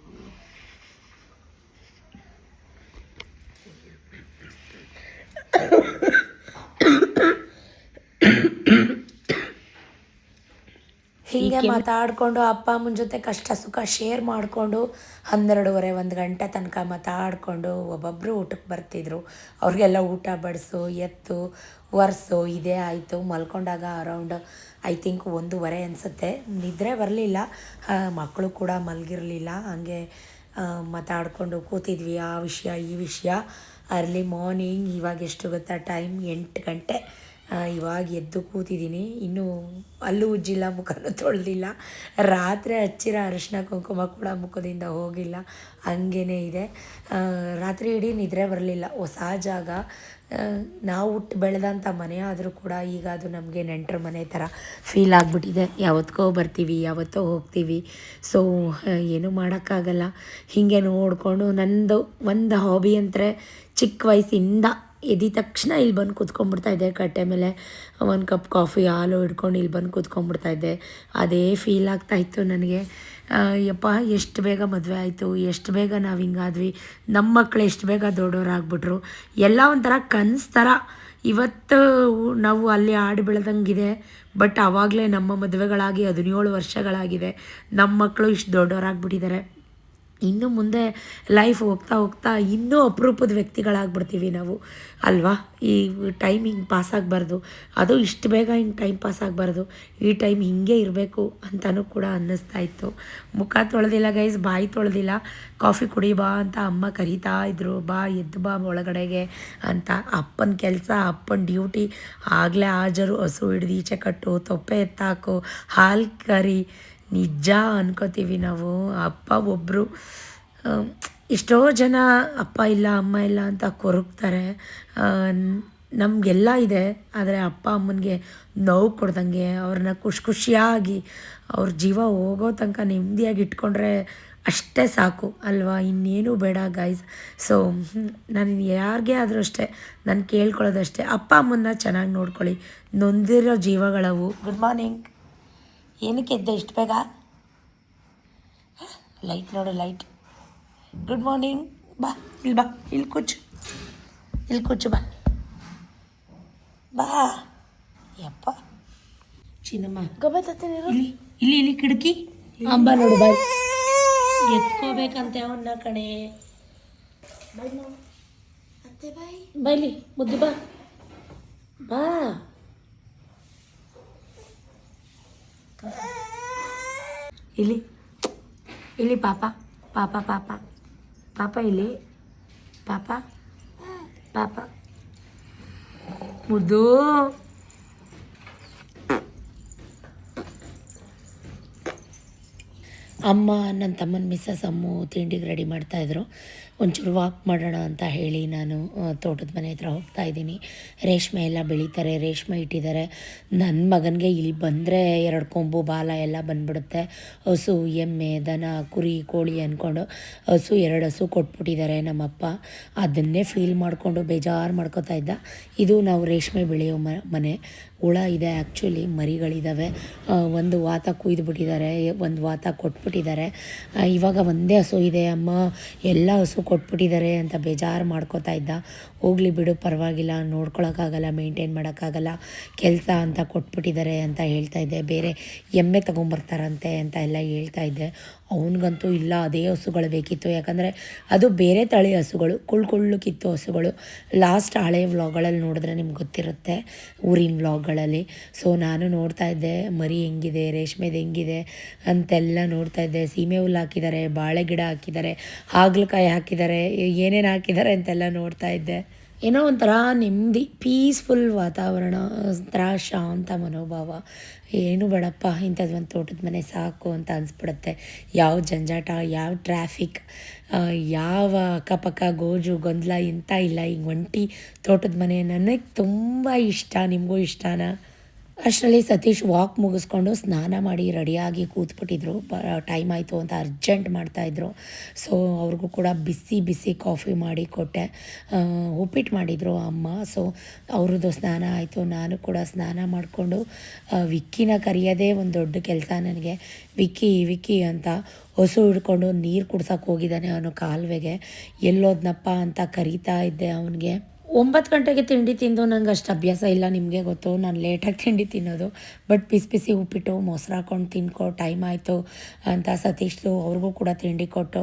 ಹೀಗೆ ಮಾತಾಡಿಕೊಂಡು ಅಪ್ಪ ಅಮ್ಮನ ಜೊತೆ ಕಷ್ಟ ಸುಖ ಶೇರ್ ಮಾಡಿಕೊಂಡು 12:30 1 ಗಂಟೆ ತನಕ ಮಾತಾಡಿಕೊಂಡು ಒಬ್ಬೊಬ್ಬರು ಊಟಕ್ಕೆ ಬರ್ತಿದ್ರು. ಅವ್ರಿಗೆಲ್ಲ ಊಟ ಬಡಿಸು ಎತ್ತು ಒರೆಸು ಇದೇ ಆಯಿತು. ಮಲ್ಕೊಂಡಾಗ ಅರೌಂಡ್ ಐ ಥಿಂಕ್ 1:30 ಅನಿಸುತ್ತೆ. ನಿದ್ರೆ ಬರಲಿಲ್ಲ, ಮಕ್ಕಳು ಕೂಡ ಮಲಗಿರಲಿಲ್ಲ. ಹಾಗೆ ಮಾತಾಡಿಕೊಂಡು ಕೂತಿದ್ವಿ, ಆ ವಿಷಯ ಈ ವಿಷಯ. ಅರ್ಲಿ ಮಾರ್ನಿಂಗ್ ಇವಾಗ ಎಷ್ಟು ಗೊತ್ತಾ ಟೈಮ್ 8 ಗಂಟೆ. ಇವಾಗ ಎದ್ದು ಕೂತಿದ್ದೀನಿ. ಇನ್ನೂ ಅಲ್ಲೂ ಉಜ್ಜಿಲ್ಲ, ಮುಖನೂ ತೊಳೆದಿಲ್ಲ. ರಾತ್ರಿ ಹಚ್ಚಿರೋ ಅರಿಶಿನ ಕುಂಕುಮ ಕೂಡ ಮುಖದಿಂದ ಹೋಗಿಲ್ಲ, ಹಂಗೇ ಇದೆ. ರಾತ್ರಿ ಇಡೀ ನಿದ್ರೆ ಬರಲಿಲ್ಲ. ಹೊಸ ಜಾಗ, ನಾವು ಹುಟ್ಟು ಬೆಳೆದಂಥ ಮನೆ ಆದರೂ ಕೂಡ ಈಗ ಅದು ನಮಗೆ ನೆಂಟರ ಮನೆ ಥರ ಫೀಲ್ ಆಗಿಬಿಟ್ಟಿದೆ. ಯಾವತ್ತಿಗೋ ಬರ್ತೀವಿ, ಯಾವತ್ತೋ ಹೋಗ್ತೀವಿ. ಸೊ ಏನೂ ಮಾಡೋಕ್ಕಾಗಲ್ಲ. ಹೀಗೆ ನೋಡಿಕೊಂಡು ನಂದು ಒಂದು ಹಾಬಿ ಅಂದರೆ ಚಿಕ್ಕ ವಯಸ್ಸಿಂದ ಎದ್ದ ತಕ್ಷಣ ಇಲ್ಲಿ ಬಂದು ಕೂತ್ಕೊಂಡ್ಬಿಡ್ತಾಯಿದ್ದೆ. ಕಟ್ಟೆ ಮೇಲೆ 1 ಕಪ್ ಕಾಫಿ ಹಾಲು ಹಿಡ್ಕೊಂಡು ಇಲ್ಲಿ ಬಂದು ಕೂತ್ಕೊಂಡ್ಬಿಡ್ತಾಯಿದ್ದೆ. ಅದೇ ಫೀಲ್ ಆಗ್ತಾಯಿತ್ತು ನನಗೆ. ಯಪ್ಪ ಎಷ್ಟು ಬೇಗ ಮದುವೆ ಆಯಿತು, ಎಷ್ಟು ಬೇಗ ನಾವು ಹಿಂಗಾದ್ವಿ, ನಮ್ಮ ಮಕ್ಕಳು ಎಷ್ಟು ಬೇಗ ದೊಡ್ಡವರಾಗ್ಬಿಟ್ರು. ಎಲ್ಲ ಒಂಥರ ಕನಸು ಥರ. ಇವತ್ತು ನಾವು ಅಲ್ಲಿ ಆಡಿ ಬೆಳೆದಂಗಿದೆ, ಬಟ್ ಆವಾಗಲೇ ನಮ್ಮ ಮದುವೆಗಳಾಗಿ 17 ವರ್ಷಗಳಾಗಿದೆ. ನಮ್ಮ ಮಕ್ಕಳು ಇಷ್ಟು ದೊಡ್ಡವರಾಗ್ಬಿಟ್ಟಿದ್ದಾರೆ. ಇನ್ನು ಮುಂದೆ ಲೈಫ್ ಹೋಗ್ತಾ ಹೋಗ್ತಾ ಇನ್ನೂ ಅಪರೂಪದ ವ್ಯಕ್ತಿಗಳಾಗ್ಬಿಡ್ತೀವಿ ನಾವು ಅಲ್ವಾ. ಈ ಟೈಮ್ ಹಿಂಗೆ ಪಾಸಾಗಬಾರ್ದು, ಅದು ಇಷ್ಟು ಬೇಗ ಹಿಂಗೆ ಟೈಮ್ ಪಾಸ್ ಆಗಬಾರ್ದು, ಈ ಟೈಮ್ ಹಿಂಗೆ ಇರಬೇಕು ಅಂತಲೂ ಕೂಡ ಅನ್ನಿಸ್ತಾ ಇತ್ತು. ಮುಖ ತೊಳೆದಿಲ್ಲ ಗೈಸ್, ಬಾಯಿ ತೊಳೆದಿಲ್ಲ. ಕಾಫಿ ಕುಡಿ ಬಾ ಅಂತ ಅಮ್ಮ ಕರೀತಾ ಇದ್ರು, ಬಾ ಎದ್ದು ಬಾ ಒಳಗಡೆಗೆ ಅಂತ. ಅಪ್ಪನ ಕೆಲಸ, ಅಪ್ಪನ ಡ್ಯೂಟಿ ಆಗಲೇ ಹಾಜರು. ಹಸು ಹಿಡ್ದು ಈಚೆ ಕಟ್ಟು, ತೊಪ್ಪೆ ಎತ್ತಾಕು, ಹಾಲು ಕರಿ. ನಿಜ ಅನ್ಕೋತೀವಿ ನಾವು. ಅಪ್ಪ ಒಬ್ಬರು. ಎಷ್ಟೋ ಜನ ಅಪ್ಪ ಇಲ್ಲ ಅಮ್ಮ ಇಲ್ಲ ಅಂತ ಕೊರಗ್ತಾರೆ. ನಮಗೆಲ್ಲ ಇದೆ, ಆದರೆ ಅಪ್ಪ ಅಮ್ಮನಿಗೆ ನೋವು ಕೊಡ್ದಂಗೆ ಅವ್ರನ್ನ ಖುಷಿಯಾಗಿ ಅವ್ರ ಜೀವ ಹೋಗೋ ತನಕ ನೆಮ್ಮದಿಯಾಗಿ ಇಟ್ಕೊಂಡ್ರೆ ಅಷ್ಟೇ ಸಾಕು ಅಲ್ವಾ, ಇನ್ನೇನು ಬೇಡ ಗೈಸ್. ಸೊ ನಾನು ಯಾರಿಗೇ ಆದರೂ ಅಷ್ಟೇ ನಾನು ಕೇಳ್ಕೊಳ್ಳೋದಷ್ಟೇ, ಅಪ್ಪ ಅಮ್ಮನ್ನ ಚೆನ್ನಾಗಿ ನೋಡ್ಕೊಳ್ಳಿ. ನೊಂದಿರೋ ಜೀವಗಳವು. Good morning. ಏನಕ್ಕೆ ಎದ್ದೆ ಇಷ್ಟು ಬೇಗ? ಲೈಟ್ ನೋಡು, ಲೈಟ್. Good morning. ಬಾ ಇಲ್ಲಿ, ಬಾ ಇಲ್ಲಿ ಕೂಚು, ಇಲ್ಲಿ ಕೂಚು, ಬಾ ಬಾ. ಯಪ್ಪ ಚಿನ್ನಮ್ಮ ಗೊಬ್ಬತ್ತೀನಿ ಇಲ್ಲಿ ಇಲ್ಲಿ ಇಲ್ಲಿ ಕಿಟಕಿ ಅಂಬ ನೋಡು, ಬಾಯ್ ಎತ್ಕೋಬೇಕಂತೆ ಅವನ್ನ ಕಣೆ. ಅತ್ತೆ ಬಾಯ್ ಬೈಲಿ ಮುದ್ದು, ಬಾ ಬಾ. ಇಲ್ಲಿ ಇಲ್ಲಿ ಪಾಪ ಪಾಪ ಪಾಪ ಪಾಪ ಇಲ್ಲಿ ಪಾಪ ಪಾಪ ಮುದ್ದು. ಅಮ್ಮ ನನ್ನ ತಮ್ಮನ ಮಿಸ್ಸಸ್ ಅಮ್ಮು ತಿಂಡಿಗೆ ರೆಡಿ ಮಾಡ್ತಾಯಿದ್ರು. ಒಂಚೂರು ವಾಕ್ ಮಾಡೋಣ ಅಂತ ಹೇಳಿ ನಾನು ತೋಟದ ಮನೆ ಹತ್ರ ಹೋಗ್ತಾಯಿದ್ದೀನಿ. ರೇಷ್ಮೆ ಎಲ್ಲ ಬೆಳೀತಾರೆ, ರೇಷ್ಮೆ ಇಟ್ಟಿದ್ದಾರೆ. ನನ್ನ ಮಗನಿಗೆ ಇಲ್ಲಿ ಬಂದರೆ 2 ಕೊಂಬು ಬಾಲ ಎಲ್ಲ ಬಂದ್ಬಿಡುತ್ತೆ. ಹಸು ಎಮ್ಮೆ ದನ ಕುರಿ ಕೋಳಿ ಅಂದ್ಕೊಂಡು ಹಸು 2 ಹಸು ಕೊಟ್ಬಿಟ್ಟಿದ್ದಾರೆ ನಮ್ಮಪ್ಪ. ಅದನ್ನೇ ಫೀಲ್ ಮಾಡಿಕೊಂಡು ಬೇಜಾರು ಮಾಡ್ಕೋತಾ ಇದ್ದ. ಇದು ನಾವು ರೇಷ್ಮೆ ಬೆಳೆಯೋ ಮನೆ. ಹುಳ ಇದೆ, ಆ್ಯಕ್ಚುಲಿ ಮರಿಗಳಿದ್ದಾವೆ. ಒಂದು ವಾತ ಕುಯ್ದುಬಿಟ್ಟಿದ್ದಾರೆ, ಒಂದು ವಾತ ಕೊಟ್ಬಿಟ್ಟಿದ್ದಾರೆ. ಇವಾಗ ಒಂದೇ ಹಸು ಇದೆ. ಅಮ್ಮ ಎಲ್ಲ ಹಸು ಕೊಟ್ಬಿಟ್ಟಿದ್ದಾರೆ ಅಂತ ಬೇಜಾರು ಮಾಡ್ಕೋತಾ ಇದ್ದ. ಹೋಗಲಿ ಬಿಡು, ಪರವಾಗಿಲ್ಲ, ನೋಡ್ಕೊಳಕ್ಕಾಗಲ್ಲ, ಮೇಂಟೈನ್ ಮಾಡೋಕ್ಕಾಗಲ್ಲ, ಕೆಲಸ ಅಂತ ಕೊಟ್ಬಿಟ್ಟಿದ್ದಾರೆ ಅಂತ ಹೇಳ್ತಾಯಿದ್ದೆ. ಬೇರೆ ಎಮ್ಮೆ ತೊಗೊಂಬರ್ತಾರಂತೆ ಅಂತ ಎಲ್ಲ ಹೇಳ್ತಾಯಿದ್ದೆ. ಅವನಿಗಂತೂ ಇಲ್ಲ, ಅದೇ ಹಸುಗಳು ಬೇಕಿತ್ತು. ಯಾಕಂದರೆ ಅದು ಬೇರೆ ತಳಿ ಹಸುಗಳು, ಕುಳ್ಳುಕಿತ್ತು ಹಸುಗಳು. ಲಾಸ್ಟ್ ಹಳೆ ವ್ಲಾಗ್ಗಳಲ್ಲಿ ನೋಡಿದ್ರೆ ನಿಮ್ಗೆ ಗೊತ್ತಿರುತ್ತೆ, ಊರಿನ ವ್ಲಾಗ್ಗಳಲ್ಲಿ. ಸೊ ನಾನು ನೋಡ್ತಾಯಿದ್ದೆ ಮರಿ ಹೆಂಗಿದೆ, ರೇಷ್ಮೆದು ಹೆಂಗಿದೆ ಅಂತೆಲ್ಲ ನೋಡ್ತಾಯಿದ್ದೆ. ಸೀಮೆ ಹುಲ್ಲು ಹಾಕಿದ್ದಾರೆ, ಬಾಳೆ ಗಿಡ ಹಾಕಿದ್ದಾರೆ, ಹಾಗಲಕಾಯಿ ಹಾಕಿದ್ದಾರೆ, ಏನೇನು ಹಾಕಿದ್ದಾರೆ ಅಂತೆಲ್ಲ ನೋಡ್ತಾಯಿದ್ದೆ. ಏನೋ ಒಂಥರ ನೆಮ್ಮದಿ, ಪೀಸ್ಫುಲ್ ವಾತಾವರಣ, ಒಂಥರ ಶಾಂತ ಮನೋಭಾವ. ಏನು ಬೇಡಪ್ಪ, ಇಂಥದ್ದು ಒಂದು ತೋಟದ ಮನೆ ಸಾಕು ಅಂತ ಅನಿಸ್ಬಿಡುತ್ತೆ. ಯಾವ ಜಂಜಾಟ, ಯಾವ ಟ್ರಾಫಿಕ್, ಯಾವ ಅಕ್ಕಪಕ್ಕ ಗೋಜು ಗೊಂದಲ ಎಂಥ ಇಲ್ಲ. ಈಗ ಒಂಟಿ ತೋಟದ ಮನೆ ನನಗೆ ತುಂಬ ಇಷ್ಟ. ನಿಮಗೂ ಇಷ್ಟನಾ? ಅಷ್ಟರಲ್ಲಿ ಸತೀಶ್ ವಾಕ್ ಮುಗಿಸ್ಕೊಂಡು ಸ್ನಾನ ಮಾಡಿ ರೆಡಿಯಾಗಿ ಕೂತ್ಬಿಟ್ಟಿದ್ರು. ಟೈಮ್ ಆಯಿತು ಅಂತ ಅರ್ಜೆಂಟ್ ಮಾಡ್ತಾಯಿದ್ರು. ಸೊ ಅವ್ರಿಗೂ ಕೂಡ ಬಿಸಿ ಬಿಸಿ ಕಾಫಿ ಮಾಡಿ ಕೊಟ್ಟೆ. ಉಪ್ಪಿಟ್ಟು ಮಾಡಿದರು ಅಮ್ಮ. ಸೊ ಅವ್ರದ್ದು ಸ್ನಾನ ಆಯಿತು. ನಾನು ಕೂಡ ಸ್ನಾನ ಮಾಡಿಕೊಂಡು ವಿಕ್ಕಿನ ಕರೆಯೋದೇ ಒಂದು ದೊಡ್ಡ ಕೆಲಸ ನನಗೆ. ವಿಕ್ಕಿ ಅಂತ ಹೊಸು ಹಿಡ್ಕೊಂಡು ನೀರು ಕುಡ್ಸೋಕೆ ಹೋಗಿದ್ದಾನೆ ಅವನು ಕಾಲುವೆಗೆ. ಎಲ್ಲೋದ್ನಪ್ಪ ಅಂತ ಕರೀತಾ ಇದ್ದೆ ಅವನಿಗೆ. 9 ಗಂಟೆಗೆ ತಿಂಡಿ ತಿಂದು ನಂಗೆ ಅಷ್ಟು ಅಭ್ಯಾಸ ಇಲ್ಲ, ನಿಮಗೆ ಗೊತ್ತು, ನಾನು ಲೇಟಾಗಿ ತಿಂಡಿ ತಿನ್ನೋದು. ಬಟ್ ಬಿಸಿ ಬಿಸಿ ಉಪ್ಪಿಟ್ಟು ಮೊಸರು ಹಾಕ್ಕೊಂಡು ತಿನ್ಕೊ, ಟೈಮ್ ಆಯಿತು ಅಂತ ಸತೀಶ್ದು ಅವ್ರಿಗೂ ಕೂಡ ತಿಂಡಿ ಕೊಟ್ಟು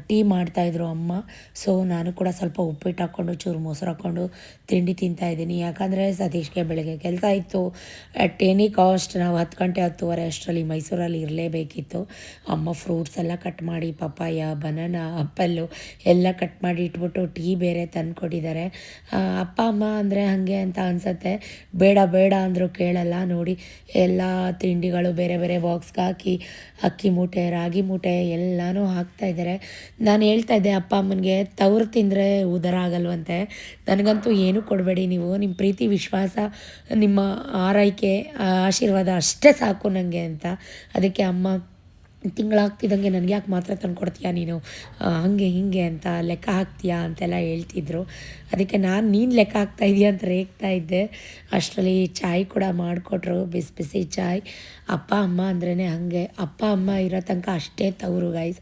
ಟೀ ಮಾಡ್ತಾಯಿದ್ರು ಅಮ್ಮ. ಸೊ ನಾನು ಕೂಡ ಸ್ವಲ್ಪ ಉಪ್ಪಿಟ್ಟು ಹಾಕ್ಕೊಂಡು ಚೂರು ಮೊಸರು ಹಾಕ್ಕೊಂಡು ತಿಂಡಿ ತಿಂತಾಯಿದ್ದೀನಿ. ಯಾಕಂದರೆ ಸತೀಶ್ಗೆ ಬೆಳಗ್ಗೆ ಕೆಲಸ ಇತ್ತು. ಅಟ್ ಎನಿ ಕಾಸ್ಟ್ ನಾವು 10 ಗಂಟೆ 10:30 ಅಷ್ಟರಲ್ಲಿ ಮೈಸೂರಲ್ಲಿ ಇರಲೇಬೇಕಿತ್ತು. ಅಮ್ಮ ಫ್ರೂಟ್ಸ್ ಎಲ್ಲ ಕಟ್ ಮಾಡಿ, ಪಪ್ಪಾಯ, ಬನಾನಾ, ಆ್ಯಪಲ್ಲು ಎಲ್ಲ ಕಟ್ ಮಾಡಿ ಇಟ್ಬಿಟ್ಟು ಟೀ ಬೇರೆ ತಂದು ಕೊಟ್ಟಿದ್ದಾರೆ. ಅಪ್ಪ ಅಮ್ಮ ಅಂದರೆ ಹಾಗೆ ಅಂತ ಅನಿಸುತ್ತೆ. ಬೇಡ ಅಂದರೂ ಕೇಳಲ್ಲ. ನೋಡಿ ಎಲ್ಲ ತಿಂಡಿಗಳು ಬೇರೆ ಬೇರೆ ಬಾಕ್ಸ್ಗೆ ಹಾಕಿ, ಅಕ್ಕಿ ಮೂಟೆ, ರಾಗಿ ಮೂಟೆ ಎಲ್ಲನೂ ಹಾಕ್ತಾಯಿದ್ದಾರೆ. ನಾನು ಹೇಳ್ತಾಯಿದ್ದೆ ಅಪ್ಪ ಅಮ್ಮನಿಗೆ, ತವ್ರು ತಿಂದರೆ ಉದರ ಆಗಲ್ವಂತೆ, ನನಗಂತೂ ಏನೂ ಕೊಡಬೇಡಿ ನೀವು, ನಿಮ್ಮ ಪ್ರೀತಿ ವಿಶ್ವಾಸ, ನಿಮ್ಮ ಆರೈಕೆ ಆಶೀರ್ವಾದ ಅಷ್ಟೇ ಸಾಕು ನನಗೆ ಅಂತ. ಅದಕ್ಕೆ ಅಮ್ಮ ತಿಂಗಳಾಗ್ತಿದ್ದಂಗೆ ನನಗೆ ಯಾಕೆ ಮಾತ್ರ ತಂದು ಕೊಡ್ತೀಯಾ ನೀನು, ಹಾಗೆ ಹೀಗೆ ಅಂತ ಲೆಕ್ಕ ಹಾಕ್ತೀಯಾ ಅಂತೆಲ್ಲ ಹೇಳ್ತಿದ್ರು. ಅದಕ್ಕೆ ನೀನು ಲೆಕ್ಕ ಹಾಕ್ತಾಯಿದ್ದೀಯ ಅಂತ ರೇಗ್ತಾ ಇದ್ದೆ. ಅಷ್ಟರಲ್ಲಿ ಚಾಯ್ ಕೂಡ ಮಾಡಿಕೊಟ್ರು, ಬಿಸಿ ಬಿಸಿ ಚಾಯ್. ಅಪ್ಪ ಅಮ್ಮ ಅಂದ್ರೇ ಹಾಗೆ, ಅಪ್ಪ ಅಮ್ಮ ಇರೋ ತನಕ ಅಷ್ಟೇ ತವರು ಗೈಸ್.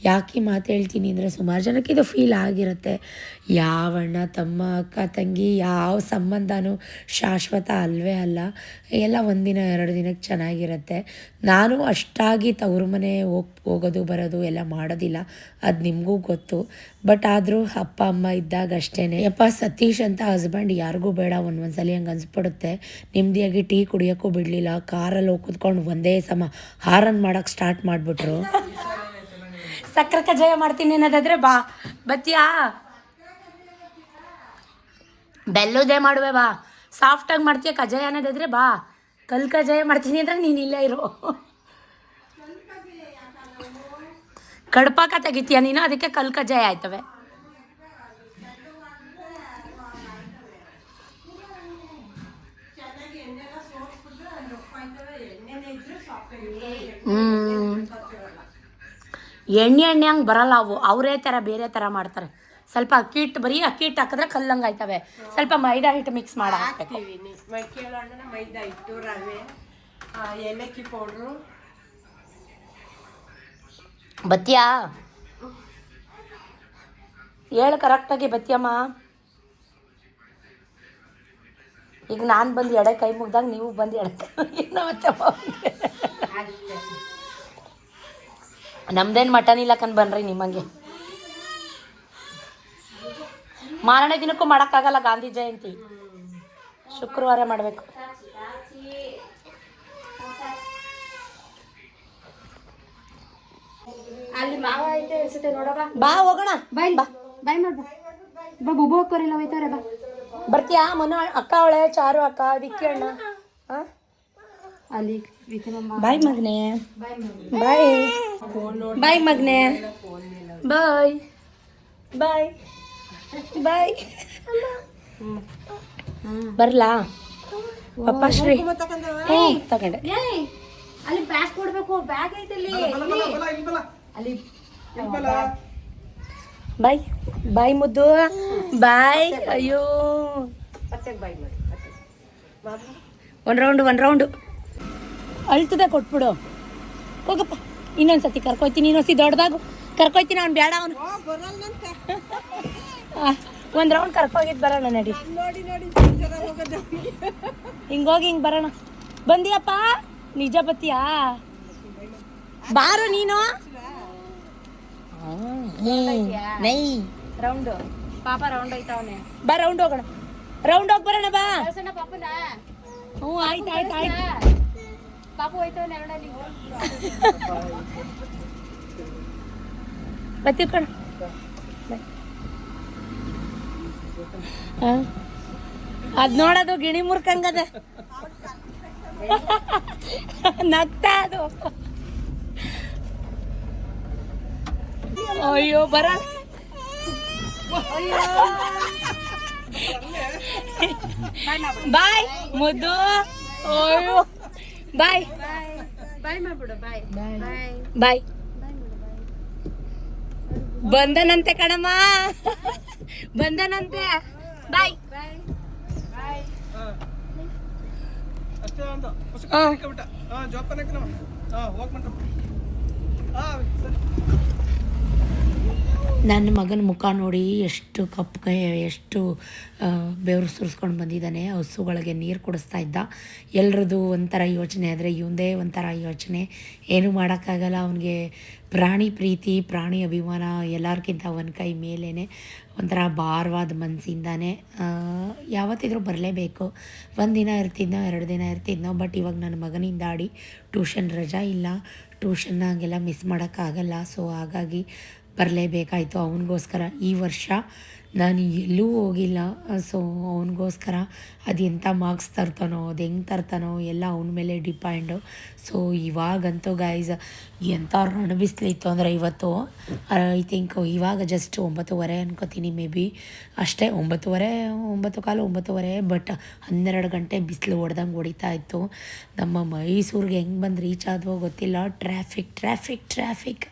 ಯಾಕೆ ಮಾತು ಹೇಳ್ತೀನಿ ಅಂದರೆ, ಸುಮಾರು ಜನಕ್ಕೆ ಇದು ಫೀಲ್ ಆಗಿರುತ್ತೆ. ಯಾವ ಅಣ್ಣ ತಮ್ಮ, ಅಕ್ಕ ತಂಗಿ, ಯಾವ ಸಂಬಂಧನೂ ಶಾಶ್ವತ ಅಲ್ವೇ ಅಲ್ಲ. ಎಲ್ಲ 1 ದಿನ 2 ದಿನಕ್ಕೆ ಚೆನ್ನಾಗಿರುತ್ತೆ. ನಾನು ಅಷ್ಟಾಗಿ ತವರು ಮನೆ ಹೋಗೋದು ಬರೋದು ಎಲ್ಲ ಮಾಡೋದಿಲ್ಲ, ಅದು ನಿಮಗೂ ಗೊತ್ತು. ಬಟ್ ಆದರೂ ಅಪ್ಪ ಅಮ್ಮ ಇದ್ದಾಗ ಅಷ್ಟೇ. ಯಪ್ಪ ಸತೀಶ್ ಅಂತ ಹಸ್ಬೆಂಡ್ ಯಾರಿಗೂ ಬೇಡ. ಒಂದೊಂದ್ಸಲ ಹಂಗೆ ಅನಿಸ್ಬಿಡುತ್ತೆ. ನೆಮ್ಮದಿಯಾಗಿ ಟೀ ಕುಡಿಯೋಕ್ಕೂ ಬಿಡಲಿಲ್ಲ. ಕಾರಲ್ಲಿ ಹೋಗಿ ಕೂತ್ಕೊಂಡು ಒಂದೇ ಸಮ ಹಾರನ್ ಮಾಡೋಕ್ಕೆ ಸ್ಟಾರ್ಟ್ ಮಾಡಿಬಿಟ್ರು. ಸಕ್ಕರೆ ಕಜ್ಜಾಯ ಮಾಡ್ತೀನಿ ಅನ್ನೋದಾದರೆ ಬಾ, ಬತ್ತೀಯಾ? ಬೆಲ್ಲದೇ ಮಾಡುವೆ ಬಾ. ಸಾಫ್ಟಾಗಿ ಮಾಡ್ತೀಯ ಕಜ್ಜಾಯ ಅನ್ನೋದಾದರೆ ಬಾ. ಕಲ್ ಕಜ್ಜಾಯ ಮಾಡ್ತೀನಿ ಅಂದರೆ ನೀನು ಇಲ್ಲೇ ಇರೋ. ಕಡ್ಪಾಕ ತೆಗಿತೀಯ ನೀನು, ಅದಕ್ಕೆ ಕಲ್ ಕಜ್ಜಾಯ ಆಯ್ತವೆ. ಎಣ್ಣೆ ಹಂಗೆ ಬರಲ್ಲ ಅವು, ಅವರೇ ಥರ ಬೇರೆ ಥರ ಮಾಡ್ತಾರೆ. ಸ್ವಲ್ಪ ಅಕ್ಕಿ ಹಿಟ್ಟು, ಬರೀ ಅಕ್ಕಿ ಹಿಟ್ಟು ಹಾಕಿದ್ರೆ ಕಲ್ಲಂಗೆ ಆಯ್ತವೆ. ಸ್ವಲ್ಪ ಮೈದಾ ಹಿಟ್ಟು ಮಿಕ್ಸ್ ಮಾಡಿ ಹಾಕ್ಬೇಕು. ಮೈದಾ ಹಿಟ್ಟು, ರವೆ, ಏಲಕ್ಕಿ ಪೌಡ್ರು. ಬತ್ತೀಯಾ? ಹೇಳು ಕರೆಕ್ಟಾಗಿ ಬತ್ತೀಯಮ್ಮ. ಈಗ ನಾನು ಬಂದು ಎಡೆ ಕೈ ಮುಗ್ದಾಗ ನೀವು ಬಂದು ಎಡೆ ನಮ್ದೇನು ಮಟನ್ ಇಲ್ಲ ಕಣ್ ಬನ್ರಿ ನಿಮ್ಮಂಗೆ. ಮಾರನೇ ದಿನಕ್ಕೂ ಮಾಡೋಕ್ಕಾಗಲ್ಲ, ಗಾಂಧಿ ಜಯಂತಿ ಶುಕ್ರವಾರ ಮಾಡಬೇಕು. ಅಲ್ಲಿ ಮಾವ ಐತೆ ಅನ್ಸುತ್ತೆ ನೋಡೋಣ. ಬಾ ಹೋಗೋಣ. ಬಾಯ್ ಬಾ, ಬಾಯ್ ಮಾಡ್ ಬಾ. ಬಾ ಬುಬ್ಬು ಹೋಗ್ಕೋರಿಲ್ಲ ಹೋಯ್ತಾರೆ ಬಾ. ಬರ್ತೀಯಾ? ಮನ ಅಕ್ಕ ಅವಳೆ, ಚಾರು ಅಕ್ಕ, ವಿಕ್ಕಿ ಅಣ್ಣ. ಅಲ್ಲಿ ಬಾಯ್ ಮಗನೆ, ಬಾಯ್ ಬಾಯ್ ಮಗನೆ, ಬಾಯ್ ಬಾಯ್ ಬಾಯ್. ಬರ್ಲಾ ಪಪ್ಪ ಶ್ರೀ? ತಗೊಂಡೆ. ಅಲ್ಲಿ ಬ್ಯಾಗ್ ಕೊಡ್ಬೇಕು, ಬ್ಯಾಗ್ ಐತೆ ಅಲ್ಲಿ. ಬಾಯ್ ಬಾಯ್ ಮುದ್ದು, ಬಾಯ್. ಅಯ್ಯೋ, ಒಂದು ರೌಂಡು ಅಳ್ತದೆ, ಕೊಟ್ಬಿಡು. ಹೋಗಪ್ಪ, ಇನ್ನೊಂದ್ಸತಿ ಕರ್ಕೊಯ್ತೀನಿ. ಇನ್ನೊಂದ್ಸತಿ ದೊಡ್ಡದಾಗು ಕರ್ಕೊಯ್ತೀನಿ. ಅವ್ನು ಬೇಡ, ಅವನು ಒಂದು ರೌಂಡ್ ಕರ್ಕೋಗಿದ್ದು ಬರೋಣ ನಡಿ. ಹಿಂಗೋಗಿ ಹಿಂಗೆ ಬರೋಣ. ಬಂದಿಯಪ್ಪ? ನಿಜ ಬತ್ತೀಯಾ? ಬಾರು ನೀನು. ನೈ ರೌಂಡು ಪಾಪ ರೌಂಡ್ ಐತಾವನೆ. ಬಾ ರೌಂಡ್ ಹೋಗೋಣ. ರೌಂಡ್ ಹೋಗಿ ಬರೋಣ ಬಾ. ಪಾಪನ ಹ್ಞೂ ಆಯ್ತು ಆಯ್ತು ಆಯ್ತು. ಪಾಪು ಹೋಯ್ತವನೆ ಎರಡಲ್ಲಿ. ಬರ್ತೀವಿ ಕಣ. ಅದು ನೋಡೋದು ಗಿಣಿ ಮುರ್ಕಂಗದ ನಗ್ತಾ ಅದು. ಅಯ್ಯೋ ಬರ ಬಾಯ್ ಮುದ್ದು. ಅಯ್ಯೋ ಬಾಯ್ ಬಾಯ್ ಮಾಡ್ಬಿಡು. ಬಾಯ್ ಬಾಯ್ ಬಾಯ್. ಬಂದನಂತೆ ಕಣಮ್ಮ, ಬಂದನಂತೆ. ಬಾಯ್. ನನ್ನ ಮಗನ ಮುಖ ನೋಡಿ ಎಷ್ಟು ಕಪ್ಪಗೆ, ಎಷ್ಟು ಬೆವರು ಸುರಿಸ್ಕೊಂಡು ಬಂದಿದ್ದಾನೆ. ಹಸುಗಳಿಗೆ ನೀರು ಕುಡಿಸ್ತಾ ಇದ್ದ. ಎಲ್ರದ್ದು ಒಂಥರ ಯೋಚನೆ ಆದರೆ ಇವಂದೇ ಒಂಥರ ಯೋಚನೆ. ಏನೂ ಮಾಡೋಕ್ಕಾಗಲ್ಲ. ಅವನಿಗೆ ಪ್ರಾಣಿ ಪ್ರೀತಿ, ಪ್ರಾಣಿ ಅಭಿಮಾನ ಎಲ್ಲರಿಗಿಂತ ಒಂದು ಕೈ ಮೇಲೇ. ಒಂಥರ ಭಾರವಾದ ಮನಸ್ಸಿಂದಾನೆ ಯಾವತ್ತಿದ್ರೂ ಬರಲೇಬೇಕು. ಒಂದು ದಿನ ಇರ್ತಿದ್ನೋ, 2 ದಿನ ಇರ್ತಿದ್ನೋ. ಬಟ್ ಇವಾಗ ನನ್ನ ಮಗನಿಂದ ಆಡಿ ಟ್ಯೂಷನ್ ರಜಾ ಇಲ್ಲ, ಟ್ಯೂಷನ್ನ ಹಂಗೆಲ್ಲ ಮಿಸ್ ಮಾಡೋಕ್ಕಾಗಲ್ಲ. ಸೊ ಹಾಗಾಗಿ ಬರಲೇಬೇಕಾಯಿತು ಅವನಿಗೋಸ್ಕರ. ಈ ವರ್ಷ ನಾನು ಎಲ್ಲೂ ಹೋಗಿಲ್ಲ. ಸೊ ಅವನಿಗೋಸ್ಕರ ಅದು ಎಂಥ ಮಾರ್ಕ್ಸ್ ತರ್ತಾನೋ, ಅದು ಹೆಂಗೆ ತರ್ತಾನೋ ಎಲ್ಲ ಅವನ ಮೇಲೆ ಡಿಪೆಂಡು. ಸೊ ಇವಾಗಂತೂ ಗೈಸ್ ಎಂಥ ರಣಬಿಸ್ಲಿತ್ತು ಅಂದರೆ ಇವತ್ತು ಐ ಥಿಂಕ್ ಇವಾಗ ಜಸ್ಟ್ 9:30 ಅನ್ಕೋತೀನಿ, ಮೇ ಬಿ ಅಷ್ಟೇ. 9:15 ಬಟ್ 12 ಗಂಟೆ ಬಿಸಿಲು ಹೊಡೆದಂಗೆ ಹೊಡಿತಾ ಇತ್ತು. ನಮ್ಮ ಮೈಸೂರಿಗೆ ಹೆಂಗೆ ಬಂದು ರೀಚ್ ಆದ್ವೋ ಗೊತ್ತಿಲ್ಲ. ಟ್ರಾಫಿಕ್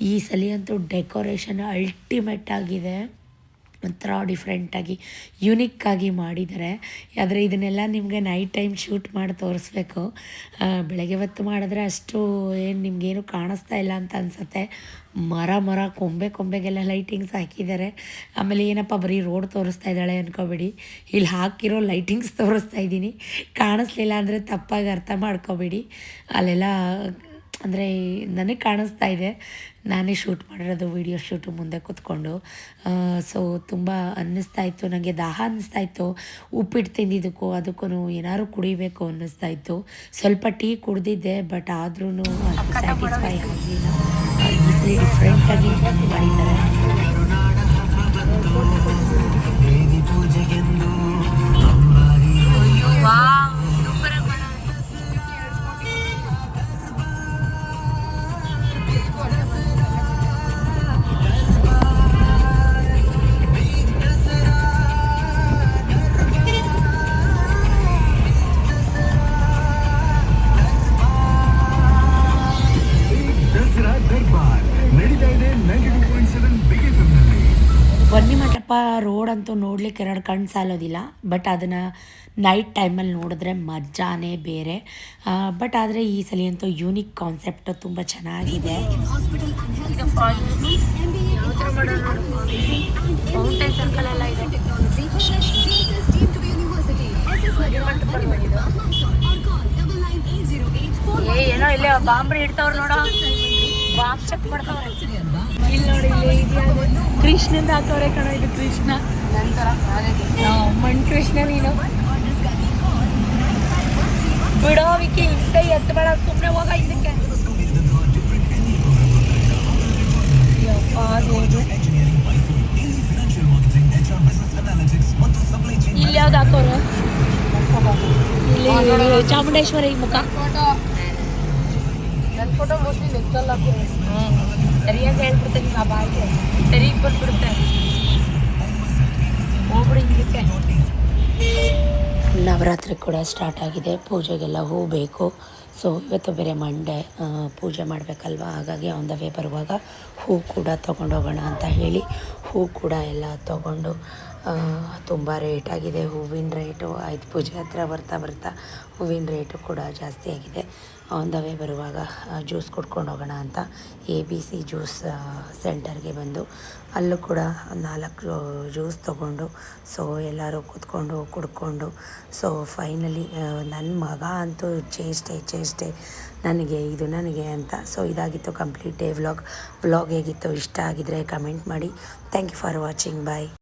ಈ ಸಲ ಅಂತೂ ಡೆಕೋರೇಷನ್ ಅಲ್ಟಿಮೇಟ್ ಆಗಿದೆ. ಒಂಥರ ಡಿಫ್ರೆಂಟಾಗಿ ಯುನಿಕ್ಕಾಗಿ ಮಾಡಿದ್ದಾರೆ. ಆದರೆ ಇದನ್ನೆಲ್ಲ ನಿಮಗೆ ನೈಟ್ ಟೈಮ್ ಶೂಟ್ ಮಾಡಿ ತೋರಿಸ್ಬೇಕು. ಬೆಳಗ್ಗೆ ಹೊತ್ತು ಮಾಡಿದ್ರೆ ಅಷ್ಟು ಏನು ನಿಮಗೇನು ಕಾಣಿಸ್ತಾ ಇಲ್ಲ ಅಂತ ಅನಿಸುತ್ತೆ. ಮರ ಕೊಂಬೆಗೆಲ್ಲ ಲೈಟಿಂಗ್ಸ್ ಹಾಕಿದ್ದಾರೆ. ಆಮೇಲೆ ಏನಪ್ಪ ಬರೀ ರೋಡ್ ತೋರಿಸ್ತಾ ಇದ್ದಾಳೆ ಅಂದ್ಕೋಬೇಡಿ, ಇಲ್ಲಿ ಹಾಕಿರೋ ಲೈಟಿಂಗ್ಸ್ ತೋರಿಸ್ತಾ ಇದ್ದೀನಿ. ಕಾಣಿಸ್ಲಿಲ್ಲ ಅಂದರೆ ತಪ್ಪಾಗಿ ಅರ್ಥ ಮಾಡ್ಕೋಬೇಡಿ. ಅಲ್ಲೆಲ್ಲ ಅಂದರೆ ನನಗೆ ಕಾಣಿಸ್ತಾ ಇದೆ, ನಾನೇ ಶೂಟ್ ಮಾಡಿರೋದು, ವೀಡಿಯೋ ಶೂಟು ಮುಂದೆ ಕೂತ್ಕೊಂಡು. ಸೊ ತುಂಬ ಅನ್ನಿಸ್ತಾ ಇತ್ತು ನನಗೆ, ದಾಹ ಅನ್ನಿಸ್ತಾ ಇತ್ತು. ಉಪ್ಪಿಟ್ಟು ತಿಂದಿದ್ದಕ್ಕೂ ಅದಕ್ಕೂ ಏನಾದ್ರು ಕುಡಿಬೇಕು ಅನ್ನಿಸ್ತಾ ಇತ್ತು. ಸ್ವಲ್ಪ ಟೀ ಕುಡಿದಿದ್ದೆ, ಬಟ್ ಆದ್ರೂ ಸ್ಯಾಟಿಸ್ಫೈ ಆಗಲಿಲ್ಲ. ಈಸಲಿ ಡಿಫ್ರೆಂಟಾಗಿ ಮಾಡಿದ್ದಾರೆ. ಬನ್ನಿಮಂಟಪ ರೋಡ್ ಅಂತೂ ನೋಡ್ಲಿಕ್ಕೆ 2 ಕಣ್ಣು ಸಾಲೋದಿಲ್ಲ. ಬಟ್ ಅದನ್ನು ನೈಟ್ ಟೈಮಲ್ಲಿ ನೋಡಿದ್ರೆ ಮಜಾನೇ ಬೇರೆ. ಬಟ್ ಆದರೆ ಈ ಸಲ ಅಂತೂ ಯೂನಿಕ್ ಕಾನ್ಸೆಪ್ಟು ತುಂಬ ಚೆನ್ನಾಗಿದೆ. ಏನೋ ಇಲ್ಲೇ ಬಾಂಬ್ರಿ ಇಡ್ತಾವ್ರು ನೋಡೋ, ಬಾಂಬ್ ಚೆಕ್ ಮಾಡ್ತಾವ್ರೆ. ಇಲ್ಲಿ ನೋಡಿ, ಇಲ್ಲಿ ಕೃಷ್ಣಂದು ಹಾಕವ್ರೆ ಕಣೋ. ಇದು ಕೃಷ್ಣ ಮಣ್ ಕೃಷ್ಣ. ನೀನು ಬಿಡೋ ವಿಕಿ, ಹಿಂದೆ ಎತ್ತಬೇಡ, ಸುಮ್ಮನೆ ಹೋಗ ಇದಕ್ಕೆ. ಇಲ್ಲಿ ಯಾವ್ದು ಹಾಕೋರು? ಇಲ್ಲಿ ಚಾಮುಂಡೇಶ್ವರಿ ಮುಖ. ನನ್ನ ಫೋಟೋ ಮೋಸ್ಟ್ಲಿ ನೆಚ್ಚಲ್ಲ. ಸರಿಯಾಗಿ ಹೇಳ್ಬಿಡ್ತೇನೆ, ಆ ಬಾಯಿಗೆ ಸರಿಗೆ ಬಂದ್ಬಿಡುತ್ತೆ. ಹೋಗ್ಬಿಡಿ ಹಿಂದಕ್ಕೆ. ನವರಾತ್ರಿ ಕೂಡ ಸ್ಟಾರ್ಟ್ ಆಗಿದೆ. ಪೂಜೆಗೆಲ್ಲ ಹೂ ಬೇಕು. ಸೊ ಇವತ್ತು ಬೇರೆ ಮಂಡೇ, ಪೂಜೆ ಮಾಡಬೇಕಲ್ವ. ಹಾಗಾಗಿ ಆನ್ ದ ವೇ ಬರುವಾಗ ಹೂ ಕೂಡ ತೊಗೊಂಡೋಗೋಣ ಅಂತ ಹೇಳಿ ಹೂ ಕೂಡ ಎಲ್ಲ ತೊಗೊಂಡು. ತುಂಬ ರೇಟಾಗಿದೆ ಹೂವಿನ ರೇಟು. ಆಯ್ತು, ಪೂಜೆ ಹತ್ರ ಬರ್ತಾ ಹೂವಿನ ರೇಟು ಕೂಡ ಜಾಸ್ತಿ ಆಗಿದೆ. ಆನ್ ದ ವೇ ಬರುವಾಗ ಜ್ಯೂಸ್ ಕುಡ್ಕೊಂಡು ಹೋಗೋಣ ಅಂತ ABC ಜ್ಯೂಸ್ ಸೆಂಟರ್ಗೆ ಬಂದು ಅಲ್ಲೂ ಕೂಡ 4 ಜ್ಯೂಸ್ ತೊಗೊಂಡು, ಸೊ ಎಲ್ಲರೂ ಕೂತ್ಕೊಂಡು ಕುಡ್ಕೊಂಡು, ಸೊ ಫೈನಲಿ ನನ್ನ ಮಗ ಅಂತೂ ಚೇಷ್ಟೆ ನನಗೆ ಅಂತ. ಸೊ ಇದಾಗಿತ್ತು ಕಂಪ್ಲೀಟ್ ಡೇ ವ್ಲಾಗ್ ಹೇಗಿತ್ತು, ಇಷ್ಟ ಆಗಿದ್ರೆ ಕಮೆಂಟ್ ಮಾಡಿ. Thank you for watching. Bye.